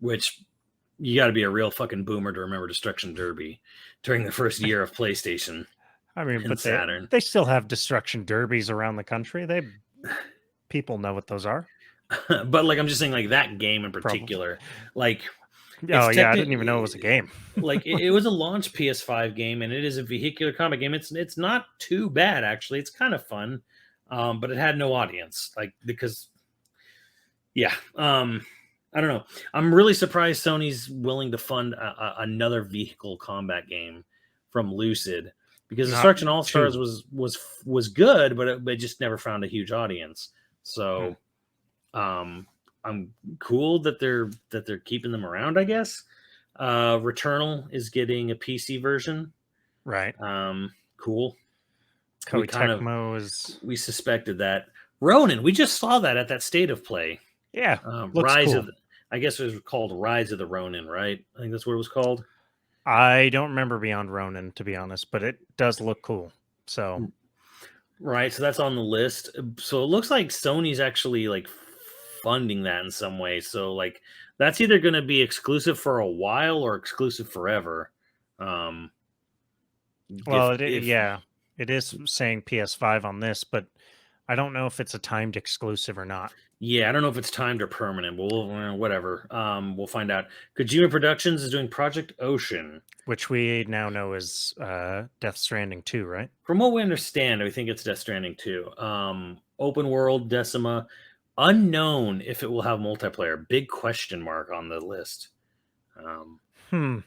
which you got to be a real fucking boomer to remember Destruction Derby during the first year of PlayStation. I mean, but Saturn. They still have Destruction Derbies around the country. People know what those are. But like, I'm just saying, like that game in particular, like. Oh yeah, I didn't even know it was a game. Like it was a launch PS5 game, and it is a vehicular combat game. It's not too bad actually. It's kind of fun, but it had no audience. Like because, yeah. I don't know. I'm really surprised Sony's willing to fund another vehicle combat game from Lucid, because Destruction All Stars was good, but it just never found a huge audience. So, I'm cool that they're keeping them around, I guess. Returnal is getting a PC version, right? Cool. Koei Tecmo we suspected that. Ronin, we just saw that at that State of Play. Yeah, I guess it was called Rise of the Ronin, right? I think that's what it was called. I don't remember Beyond Ronin, to be honest, but it does look cool. So, right. So that's on the list. So it looks like Sony's actually like funding that in some way. So like that's either going to be exclusive for a while or exclusive forever. It is saying PS5 on this, but I don't know if it's a timed exclusive or not. Yeah, I don't know if it's timed or permanent. Whatever. We'll find out. Kojima Productions is doing Project Ocean, which we now know is Death Stranding 2, right? From what we understand, I think it's Death Stranding 2. Open world, Decima. Unknown if it will have multiplayer. Big question mark on the list.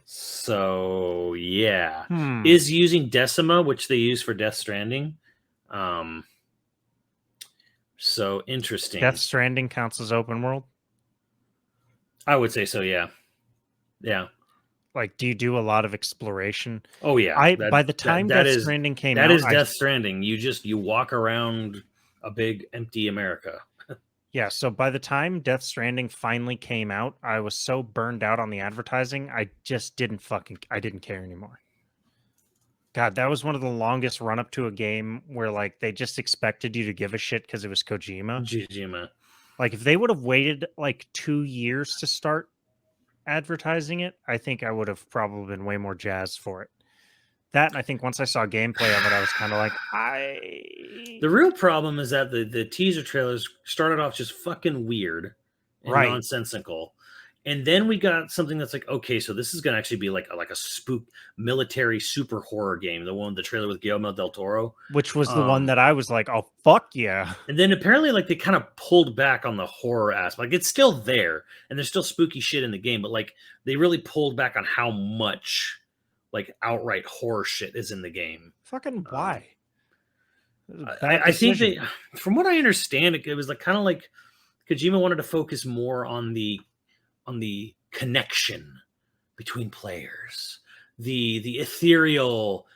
So, yeah. Is using Decima, which they use for Death Stranding. So interesting. Death Stranding counts as open world? I would say so, yeah. Yeah. Like, do you do a lot of exploration? Oh, yeah. By the time Death Stranding came out... That is Death Stranding. You walk around a big, empty America. Yeah, so by the time Death Stranding finally came out, I was so burned out on the advertising, I just I didn't care anymore. God, that was one of the longest run up to a game where like they just expected you to give a shit because it was Kojima. Kojima. Like if they would have waited like 2 years to start advertising it, I think I would have probably been way more jazzed for it. That, and I think once I saw gameplay of it, I was kind of like, The real problem is that the teaser trailers started off just fucking weird and Right. nonsensical. And then we got something that's like, okay, so this is going to actually be like a spook military super horror game. The trailer with Guillermo del Toro. Which was the one that I was like, oh, fuck yeah. And then apparently like they kind of pulled back on the horror aspect. Like it's still there and there's still spooky shit in the game, but like they really pulled back on how much like outright horror shit is in the game. Fucking why? I think they, from what I understand, it was like kind of like Kojima wanted to focus more on the connection between players, the ethereal,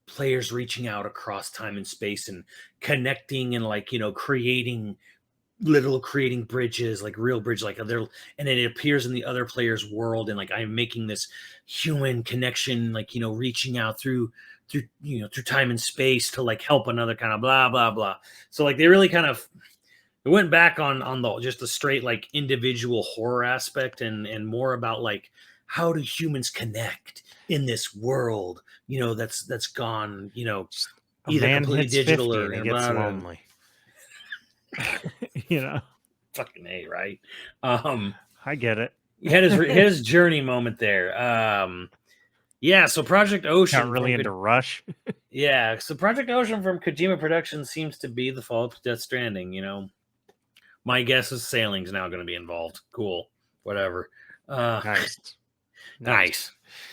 players reaching out across time and space and connecting and like creating bridges, like real bridge, like and then it appears in the other player's world, and like I'm making this human connection, like reaching out through time and space to like help another kind of blah blah blah. So like they really kind of went back on just the straight like individual horror aspect and more about like how do humans connect in this world that's gone either completely digital or and he gets lonely. Fucking A, right? I get it. He had his journey moment there. So Project Ocean got really into Rush. Yeah, so Project Ocean from Kojima Productions seems to be the follow-up to Death Stranding. My guess is sailing's now going to be involved. Cool, whatever. Nice.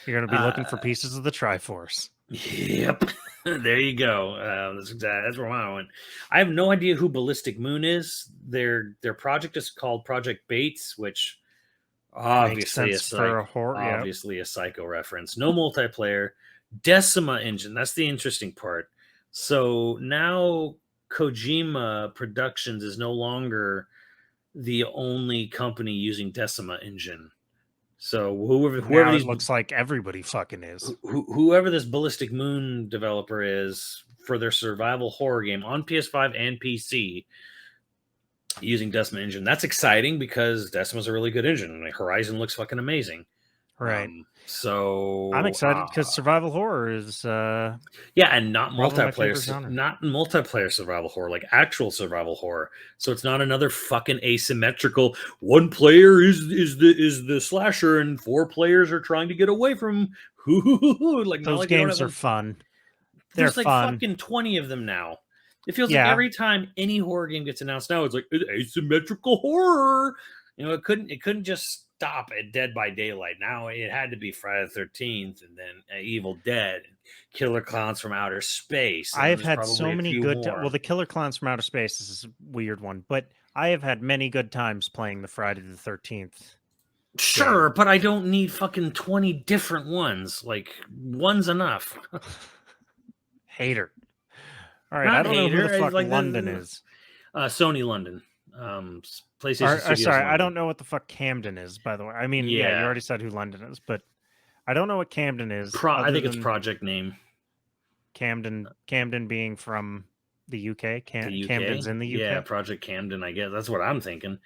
You're going to be looking for pieces of the Triforce. Yep. There you go. That's where I went. I have no idea who Ballistic Moon is. Their project is called Project Bates, which obviously is obviously a Psycho reference. No multiplayer. Decima engine. That's the interesting part. So now Kojima Productions is no longer the only company using Decima engine. So whoever these looks like everybody fucking is. Whoever this Ballistic Moon developer is for their survival horror game on PS5 and PC using Decima engine. That's exciting because Decima's a really good engine. Like Horizon looks fucking amazing. Right. So I'm excited because survival horror is and not multiplayer survival horror, like actual survival horror. So it's not another fucking asymmetrical one player is the slasher and 4 players are trying to get away from like those games are fun. There's like fucking 20 of them now. It feels like every time any horror game gets announced now, it's like it's asymmetrical horror. It couldn't just stop at Dead by Daylight. Now it had to be Friday the 13th and then Evil Dead, and Killer Clowns from Outer Space. I have had so many good well, the Killer Clowns from Outer Space is a weird one, but I have had many good times playing the Friday the 13th. Sure, but I don't need fucking 20 different ones. Like, one's enough. Hater. All right, I don't know who the fuck London is. Sony London. PlayStation Studios. Sorry, I don't know what the fuck Camden is, by the way. I mean, you already said who London is, but I don't know what Camden is. I think it's project name. Camden being from the UK. Camden's in the UK. Yeah, Project Camden, I guess. That's what I'm thinking.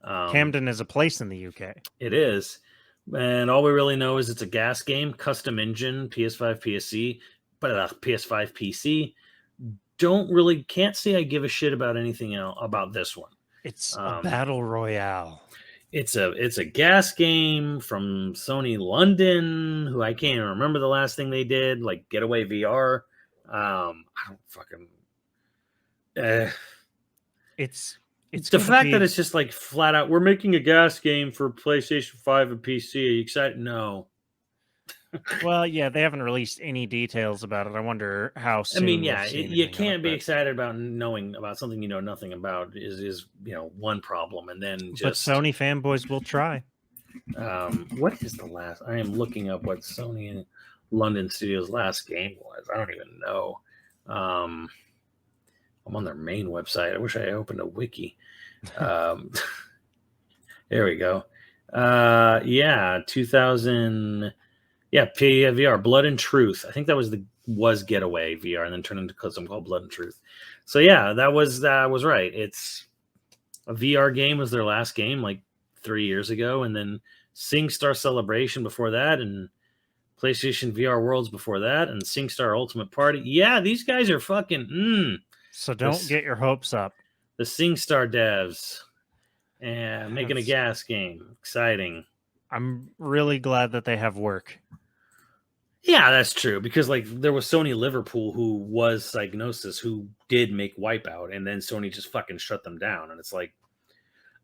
Camden is a place in the UK. It is. And all we really know is it's a gas game, custom engine, PS5, PSC, but PS5, PC. Can't say I give a shit about anything else about this one. It's a battle royale. It's a gas game from Sony London, who I can't even remember the last thing they did, like Getaway VR. I don't fucking. It's the fact that it's just like flat out. We're making a gas game for PlayStation 5 and PC. Are you excited? No. Well, yeah, they haven't released any details about it. I wonder how soon. I mean, you can't be excited about knowing about something you know nothing about is one problem, and then just. But Sony fanboys will try. What is the last? I am looking up what Sony and London Studios' last game was. I don't even know. I I'm on their main website. I wish I opened a wiki. There we go. Yeah, 2000. Yeah, VR, Blood and Truth. I think that was Getaway VR, and then turned into something called Blood and Truth. So yeah, that was right. It's a VR game was their last game like 3 years ago, and then SingStar Celebration before that, and PlayStation VR Worlds before that, and SingStar Ultimate Party. Yeah, these guys are fucking. So don't get your hopes up. The SingStar devs, and making a gas game, exciting. I'm really glad that they have work. Yeah, that's true, because like there was Sony Liverpool, who was Psygnosis, who did make Wipeout, and then Sony just fucking shut them down. And it's like,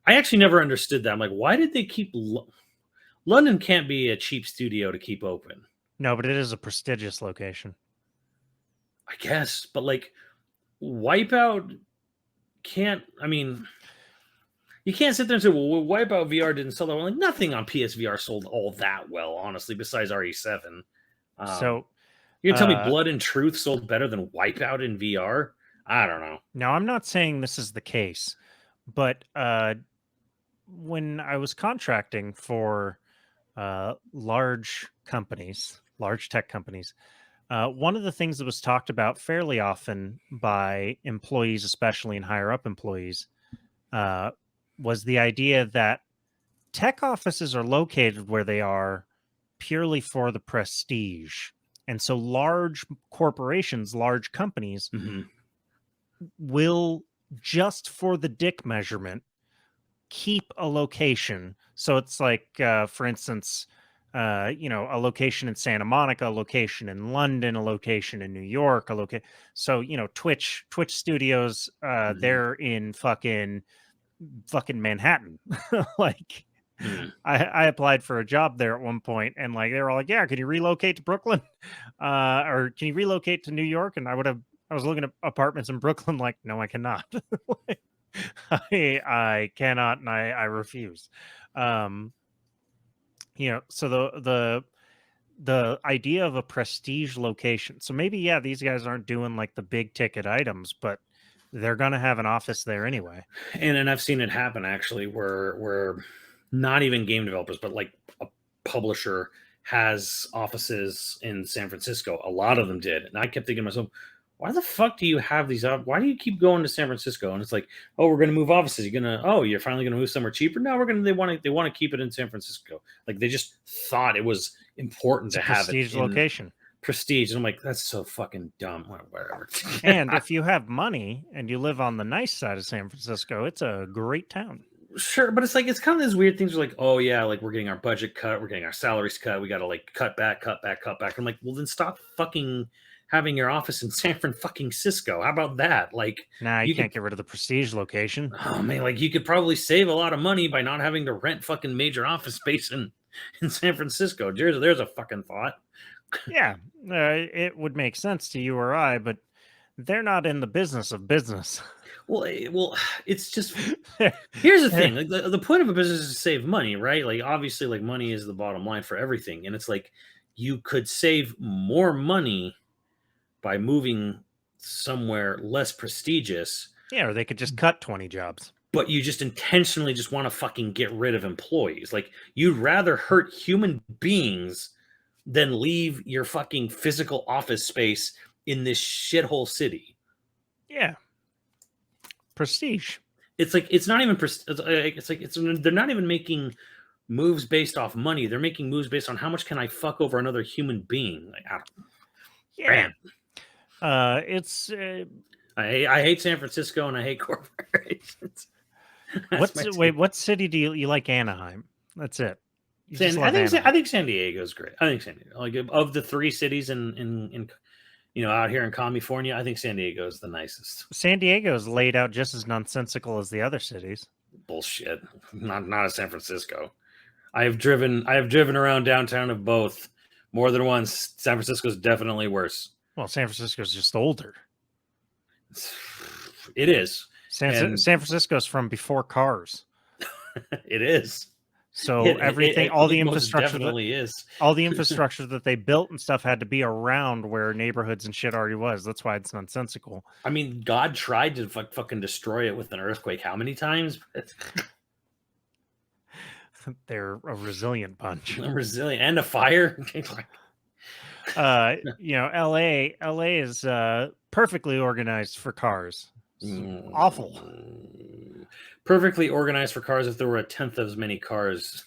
I actually never understood that. I'm like, why did they keep London can't be a cheap studio to keep open. No, but it is a prestigious location. I guess, but like Wipeout can't. I mean, you can't sit there and say, well, Wipeout VR didn't sell that well. Like, nothing on PSVR sold all that well, honestly, besides RE7. So you're gonna tell me Blood and Truth sold better than Wipeout in VR? I don't know. Now, I'm not saying this is the case, but when I was contracting for large companies, large tech companies, one of the things that was talked about fairly often by employees, especially in higher up employees, was the idea that tech offices are located where they are purely for the prestige. And so large corporations, large companies will, just for the dick measurement, keep a location. So it's like, for instance, a location in Santa Monica, a location in London, a location in New York, So, Twitch studios, they're in fucking Manhattan. Like, I applied for a job there at one point, and like they were all like, "Yeah, can you relocate to Brooklyn, or can you relocate to New York?" And I was looking at apartments in Brooklyn, like, no, I cannot. I cannot, and I refuse. So the idea of a prestige location. So maybe, yeah, these guys aren't doing like the big ticket items, but they're gonna have an office there anyway. And I've seen it happen actually, where not even game developers, but like a publisher has offices in San Francisco. A lot of them did, and I kept thinking to myself, why the fuck do you have these up? Why do you keep going to San Francisco? And it's like, oh, we're going to move offices. You're finally going to move somewhere cheaper. No, they want to keep it in San Francisco. Like, they just thought it was important to have it prestige location. Prestige. And I'm like, that's so fucking dumb. Whatever. And if you have money and you live on the nice side of San Francisco, it's a great town. Sure, but it's like, it's kind of these weird things where like, oh yeah, like we're getting our budget cut, we're getting our salaries cut, we got to like cut back. I'm like, well, then stop fucking having your office in San Francisco. How about that? Like, nah, you can't get rid of the prestige location. Oh man, like you could probably save a lot of money by not having to rent fucking major office space in San Francisco. There's a fucking thought. Yeah, it would make sense to you or I, but they're not in the business of business. Well, it's just, here's the thing. Like the point of a business is to save money, right? Like, obviously, like, money is the bottom line for everything. And it's like, you could save more money by moving somewhere less prestigious. Yeah, or they could just cut 20 jobs. But you just intentionally just want to fucking get rid of employees. Like, you'd rather hurt human beings than leave your fucking physical office space in this shithole city. Yeah. Prestige. It's like, it's not even they're not even making moves based off money. They're making moves based on how much can I fuck over another human being. Like, yeah. I hate San Francisco and I hate corporations. What city do you like? Anaheim. That's it. I think San Diego's great. I think San Diego, like, of the three cities in out here in California, I think San Diego is the nicest. San Diego is laid out just as nonsensical as the other cities. Bullshit. Not as San Francisco. I have driven around downtown of both more than once. San Francisco is definitely worse. Well, San Francisco is just older. It is. San Francisco's from before cars. It is. So everything, all the it most infrastructure that definitely is. all the infrastructure that they built and stuff had to be around where neighborhoods and shit already was. That's why it's nonsensical. I mean, God tried to fucking destroy it with an earthquake how many times? They're a resilient bunch. Resilient and a fire. You know, LA is perfectly organized for cars. Awful. Perfectly organized for cars if there were a tenth of as many cars.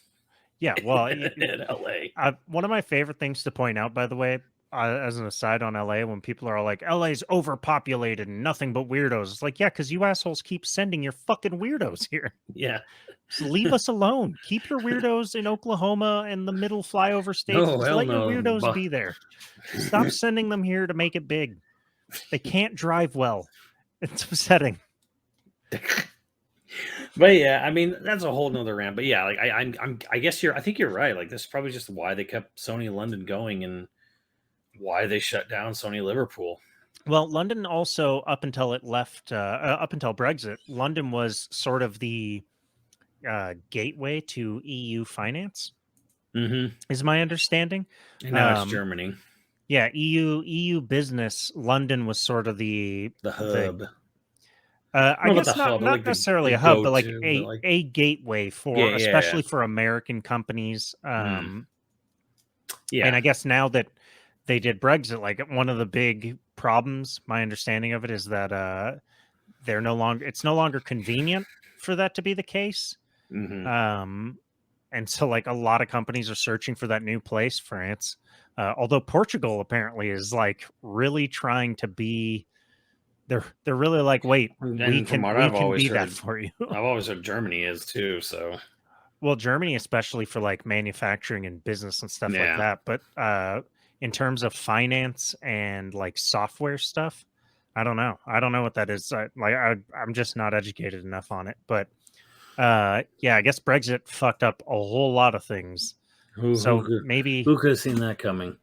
Yeah, well, in LA. One of my favorite things to point out, by the way, as an aside on LA, when people are like, LA's overpopulated and nothing but weirdos. It's like, yeah, because you assholes keep sending your fucking weirdos here. Yeah. Just leave us alone. Keep your weirdos in Oklahoma and the middle flyover states. No, Just hell let your no. weirdos be there. Stop sending them here to make it big. They can't drive well. It's upsetting. But yeah, I mean that's a whole nother rant. But yeah, like I guess I think you're right. Like this is probably just why they kept Sony London going and why they shut down Sony Liverpool. Well, London also, up until it left, up until Brexit, London was sort of the gateway to EU finance, is my understanding. And now it's Germany. Yeah, EU business. London was sort of the hub. I guess not like necessarily a hub, but like a gateway for, especially for American companies. Yeah, and I guess now that they did Brexit, like one of the big problems, my understanding of it is that it's no longer convenient for that to be the case. And so like a lot of companies are searching for that new place, France. Although Portugal apparently is like really trying to be, they're really like, wait, we can be that for you. I've always heard Germany is too. So, well, Germany, especially for like manufacturing and business and stuff like that. But in terms of finance and like software stuff, I don't know. I don't know what that is. I'm just not educated enough on it. But yeah, I guess Brexit fucked up a whole lot of things. Maybe who could have seen that coming?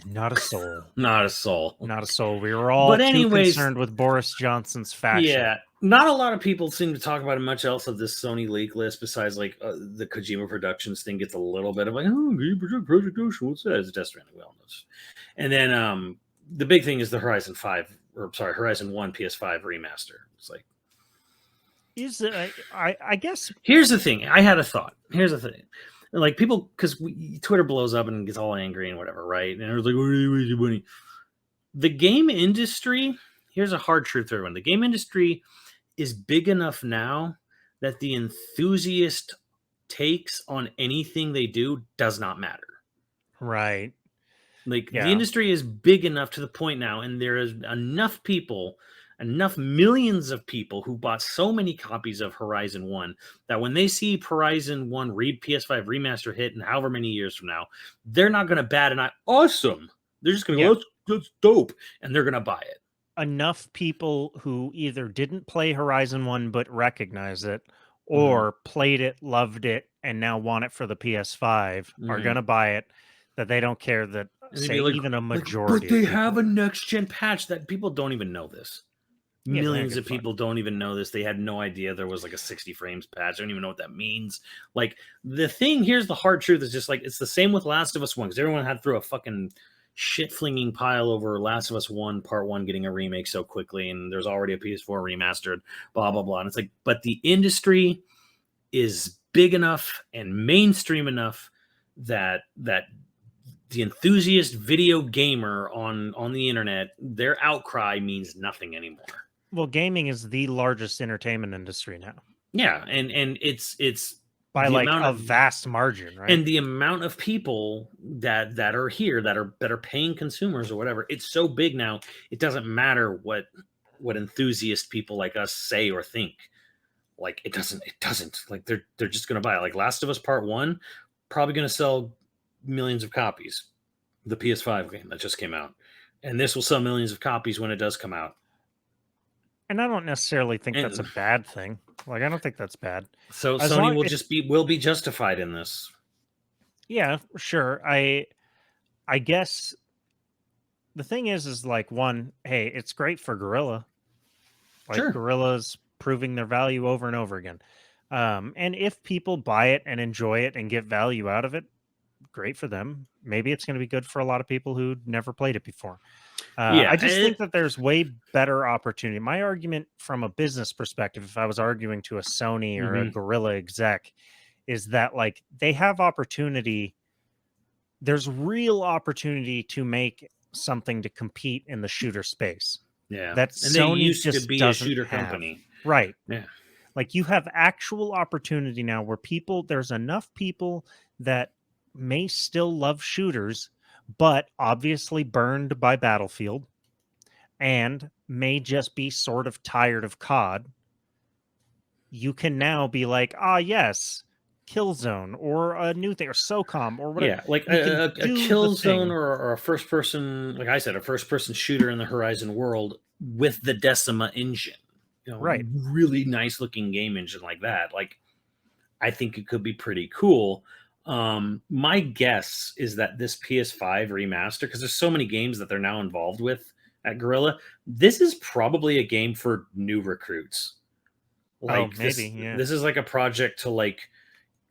Not a soul. Not a soul. Not a soul. We were all too concerned with Boris Johnson's faction. Yeah, not a lot of people seem to talk about much else of this Sony leak list besides like the Kojima Productions thing gets a little bit of like, oh, Project Ocean, what's that? It's Death Stranding, well knows. And then the big thing is the Horizon 1 PS5 remaster. It's like, I guess. Here's the thing. I had a thought. Here's the thing. Like people, because Twitter blows up and gets all angry and whatever, right? And it was like, what are you doing? The game industry, here's a hard truth for everyone. The game industry is big enough now that the enthusiast takes on anything they do does not matter. Right. Like the industry is big enough to the point now, and there is enough millions of people who bought so many copies of Horizon 1 that when they see Horizon 1 PS5 remaster hit in however many years from now, they're not going to bat an eye. Awesome. They're just going to go, that's dope. And they're going to buy it. Enough people who either didn't play Horizon 1 but recognize it, or played it, loved it, and now want it for the PS5 are going to buy it, that they don't care that, say, even a majority. But they have a next-gen patch that people don't even know this. Millions of people don't even know this. They had no idea there was like a 60 frames patch. I don't even know what that means. Like here's the hard truth is just like, it's the same with Last of Us 1 because everyone had through a fucking shit flinging pile over Last of Us 1 Part 1 getting a remake so quickly. And there's already a PS4 remastered, blah, blah, blah. And it's like, but the industry is big enough and mainstream enough that the enthusiast video gamer on the internet, their outcry means nothing anymore. Well, gaming is the largest entertainment industry now. Yeah, and it's by like a vast margin, right? And the amount of people that are here that are paying consumers or whatever, it's so big now. It doesn't matter what enthusiast people like us say or think. Like it doesn't like they're just gonna buy it. Like Last of Us Part 1 probably gonna sell millions of copies. The PS5 game that just came out, and this will sell millions of copies when it does come out. And I don't necessarily think that's a bad thing. Like, I don't think that's bad. So Sony will be justified in this. Yeah, sure. I guess the thing is like, one, hey, it's great for Guerrilla. Like, Guerrilla's proving their value over and over again. And if people buy it and enjoy it and get value out of it, great for them. Maybe it's going to be good for a lot of people who never played it before. I Yeah, just think that there's way better opportunity. My argument from a business perspective, if I was arguing to a Sony or a mhm. Gorilla exec, is that like they have opportunity. There's real opportunity to make something to compete in the shooter space Yeah, that and they Sony used to just be a doesn't shooter have. company. Right. Yeah. Like you have actual opportunity now where there's enough people that may still love shooters, but obviously burned by Battlefield and may just be sort of tired of COD. You can now be like, ah, yes, Killzone or a new thing or SOCOM or whatever. Yeah, like You can a do the kill zone thing. or a first person, like I said, a first person shooter in the Horizon world with the Decima engine. Right. Really nice looking game engine like that. Like I think it could be pretty cool. My guess is that this PS5 remaster, because there's so many games that they're now involved with at Gorilla, this is probably a game for new recruits. Oh, Like maybe. this, Yeah. this is like a project to like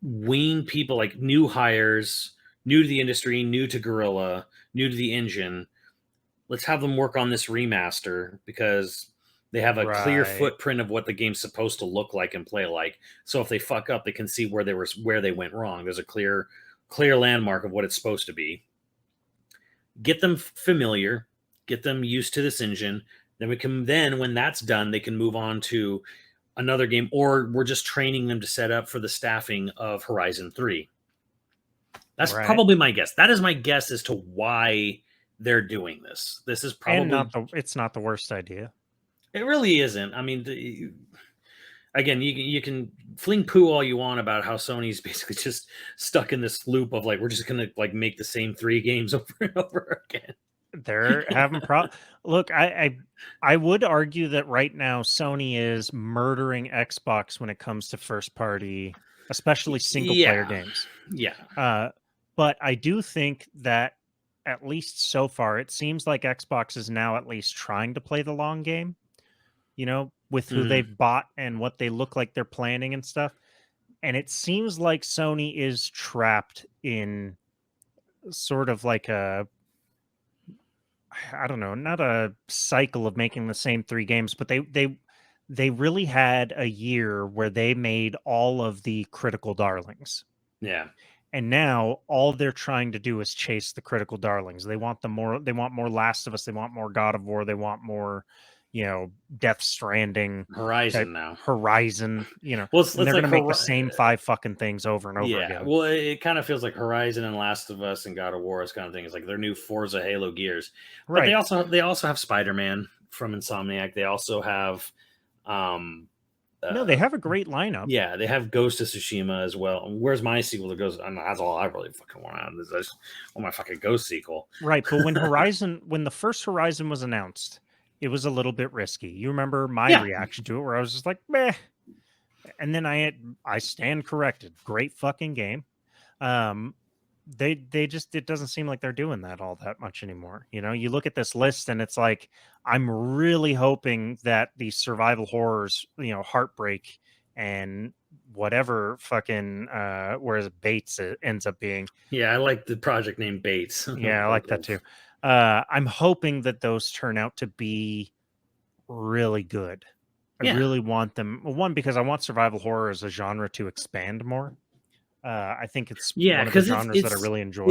wean people, like new hires, new to the industry, new to Gorilla, new to the engine. Let's have them work on this remaster because they have a clear Right. footprint of what the game's supposed to look like and play like. So if they fuck up, they can see where they went wrong. There's a clear landmark of what it's supposed to be. Get them familiar, get them used to this engine. Then when that's done, they can move on to another game, or we're just training them to set up for the staffing of Horizon 3. That's Right. probably my guess. That is my guess as to why they're doing this. This is And probably it's not the worst idea. it really isn't. I mean, again, you can fling poo all you want about how Sony's basically just stuck in this loop of like we're just gonna like make the same 3 games over and over again. They're having look, I would argue that right now Sony is murdering Xbox when it comes to first party, especially single player Yeah, games. yeah. Uh, but I do think that at least so far, it seems like Xbox is now at least trying to play the long game, with who Mhm. they've bought and what they look like they're planning and stuff. And it seems like Sony is trapped in sort of like I don't know, not a cycle of making the same 3 games, but they really had a year where they made all of the critical darlings. Yeah. And now all they're trying to do is chase the critical darlings. They want more Last of Us, they want more God of War, they want more, Death Stranding type Horizon now. Horizon, Well, and it's they're like gonna make the same 5 fucking things over and over yeah. again. Well, it kind of feels like Horizon and Last of Us and God of War is kind of thing. It's like their new Forza Halo Gears, but Right. they also have Spider Man from Insomniac. They also have um No, they uh have a great lineup. yeah, they have Ghost of Tsushima as well. Where's my sequel to Ghost? I know that's all I really fucking want out of this. I just want my fucking Ghost sequel. Right, but when the first Horizon was announced, it was a little bit risky. You remember my Yeah, reaction to it where I was just like, "Meh." And then I stand corrected. Great fucking game. Um they just it doesn't seem like they're doing that all that much anymore. You look at this list and it's like I'm really hoping that the survival horrors, Heartbreak and whatever fucking whereas Bates ends up being. yeah, I like the project name Bates. Yeah, I like that too. I'm hoping that those turn out to be really good. I Yeah, really want them. Well, one, because I want survival horror as a genre to expand more. I think it's yeah, one of the because genres that I really enjoy.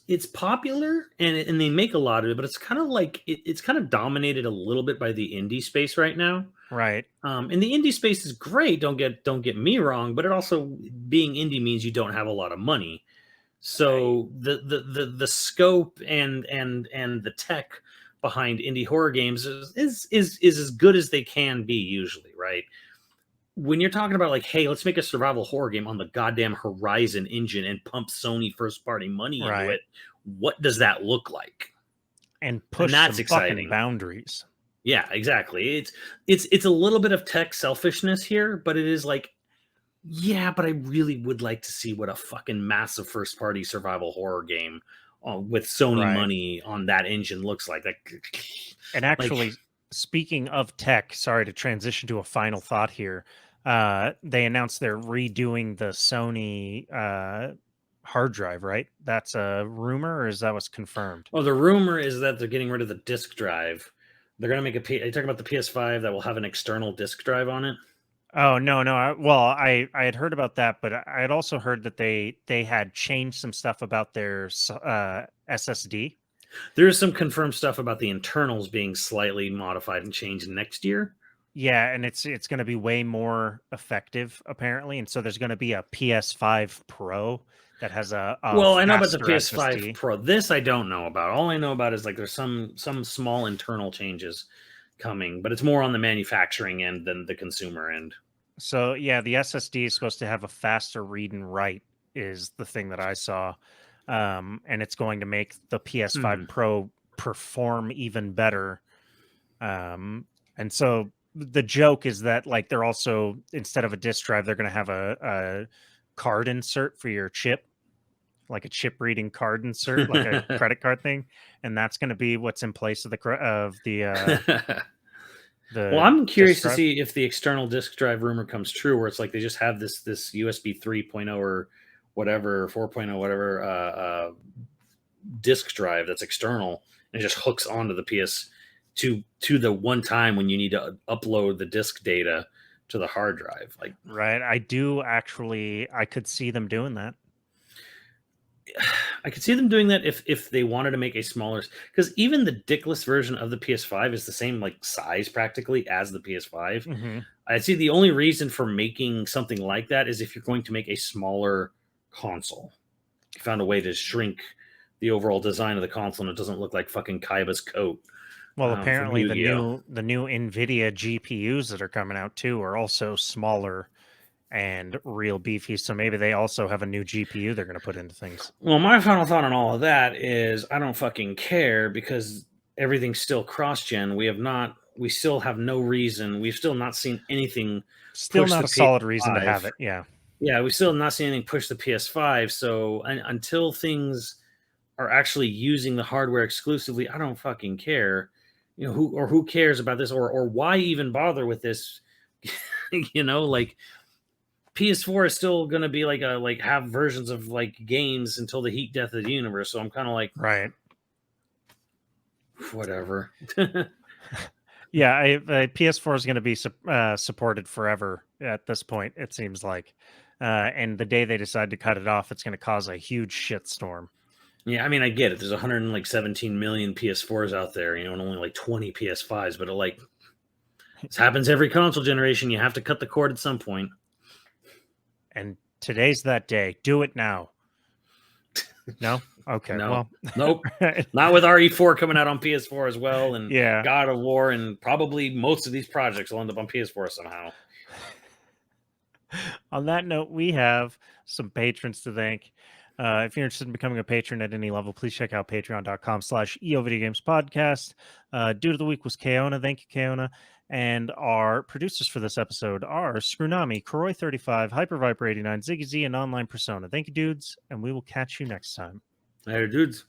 it's popular and they make a lot of it, but it's kind of like it's kind of dominated a little bit by the indie space right now. Right. And the indie space is great. Don't get me wrong, but it also being indie means you don't have a lot of money. So the scope and the tech behind indie horror games is as good as they can be usually, right? When you're talking about like, hey, let's make a survival horror game on the goddamn Horizon engine and pump Sony first party money into Right. it, what does that look like? And And push that's some fucking exciting. boundaries. Yeah, exactly. It's a little bit of tech selfishness here, but it is like, yeah, but I really would like to see what a fucking massive first party survival horror game with Sony Right. money on that engine looks like. And Like, actually, speaking of tech, sorry to transition to a final thought here. they announced they're redoing the Sony hard drive, right? That's a rumor, or is that what's confirmed? Oh, the rumor is that they're getting rid of the disk drive. They're going to make are you talking about the PS5 that will have an external disk drive on it? Oh no, no. I had heard about that, but I had also heard that they had changed some stuff about their SSD. There's some confirmed stuff about the internals being slightly modified and changed next year. Yeah, and it's going to be way more effective apparently, and so there's going to be a PS5 Pro that has a Well, I know about the faster PS5 SSD. Pro. This I don't know about. All I know about is like there's some small internal changes coming, but it's more on the manufacturing end than the consumer end. So yeah, the SSD is supposed to have a faster read and write, is the thing that I saw, and it's going to make the PS5 Pro perform even better. And so the joke is that like they're also, instead of a disk drive, they're going to have a card insert for your chip, like a chip reading card insert, like a credit card thing, and that's going to be what's in place of the Well, I'm curious disk to drive. see if the external disk drive rumor comes true, where it's like they just have this USB 3.0 or whatever, 4.0, whatever disk drive that's external and it just hooks onto the PS to the one time when you need to upload the disk data to the hard drive. Like, Right. I could see them doing that. I could see them doing that if they wanted to make a smaller, because even the dickless version of the PS5 is the same like size practically as the PS5. Mm-hmm. I'd see the only reason for making something like that is if you're going to make a smaller console. You found a way to shrink the overall design of the console and it doesn't look like fucking Kaiba's coat. Well, From apparently Yu-Gi-Oh. the new Nvidia GPUs that are coming out too are also smaller and real beefy. So maybe they also have a new GPU they're going to put into things. Well, my final thought on all of that is I don't fucking care because everything's still cross-gen. We still have no reason. We've still not seen anything Still push not the a solid reason to PS5. have it. Yeah. Yeah, we still have not seen anything push the PS5. So until things are actually using the hardware exclusively, I don't fucking care. You know, who cares about this or why even bother with this? You know, like PS4 is still going to be like have versions of like games until the heat death of the universe. So I'm kind of like, Right. whatever. Yeah. PS4 is going to be supported forever at this point, it seems like. And the day they decide to cut it off, it's going to cause a huge shitstorm. Yeah, I mean, I get it. There's 117 million PS4s out there, you know, and only like 20 PS5s. But this happens every console generation. You have to cut the cord at some point. And today's that day. Do it now. No? Okay. No. Well, Nope. Not with RE4 coming out on PS4 as well, and yeah. God of War, and probably most of these projects will end up on PS4 somehow. On that note, we have some patrons to thank. If you're interested in becoming a patron at any level, please check out patreon.com/YoVideogames podcast. Dude of the week was Kaona. Thank you, Kaona. And our producers for this episode are Scrunami, Kroy35, HyperViper89, Ziggy Z, and Online Persona. Thank you, dudes, and we will catch you next time. Later, dudes.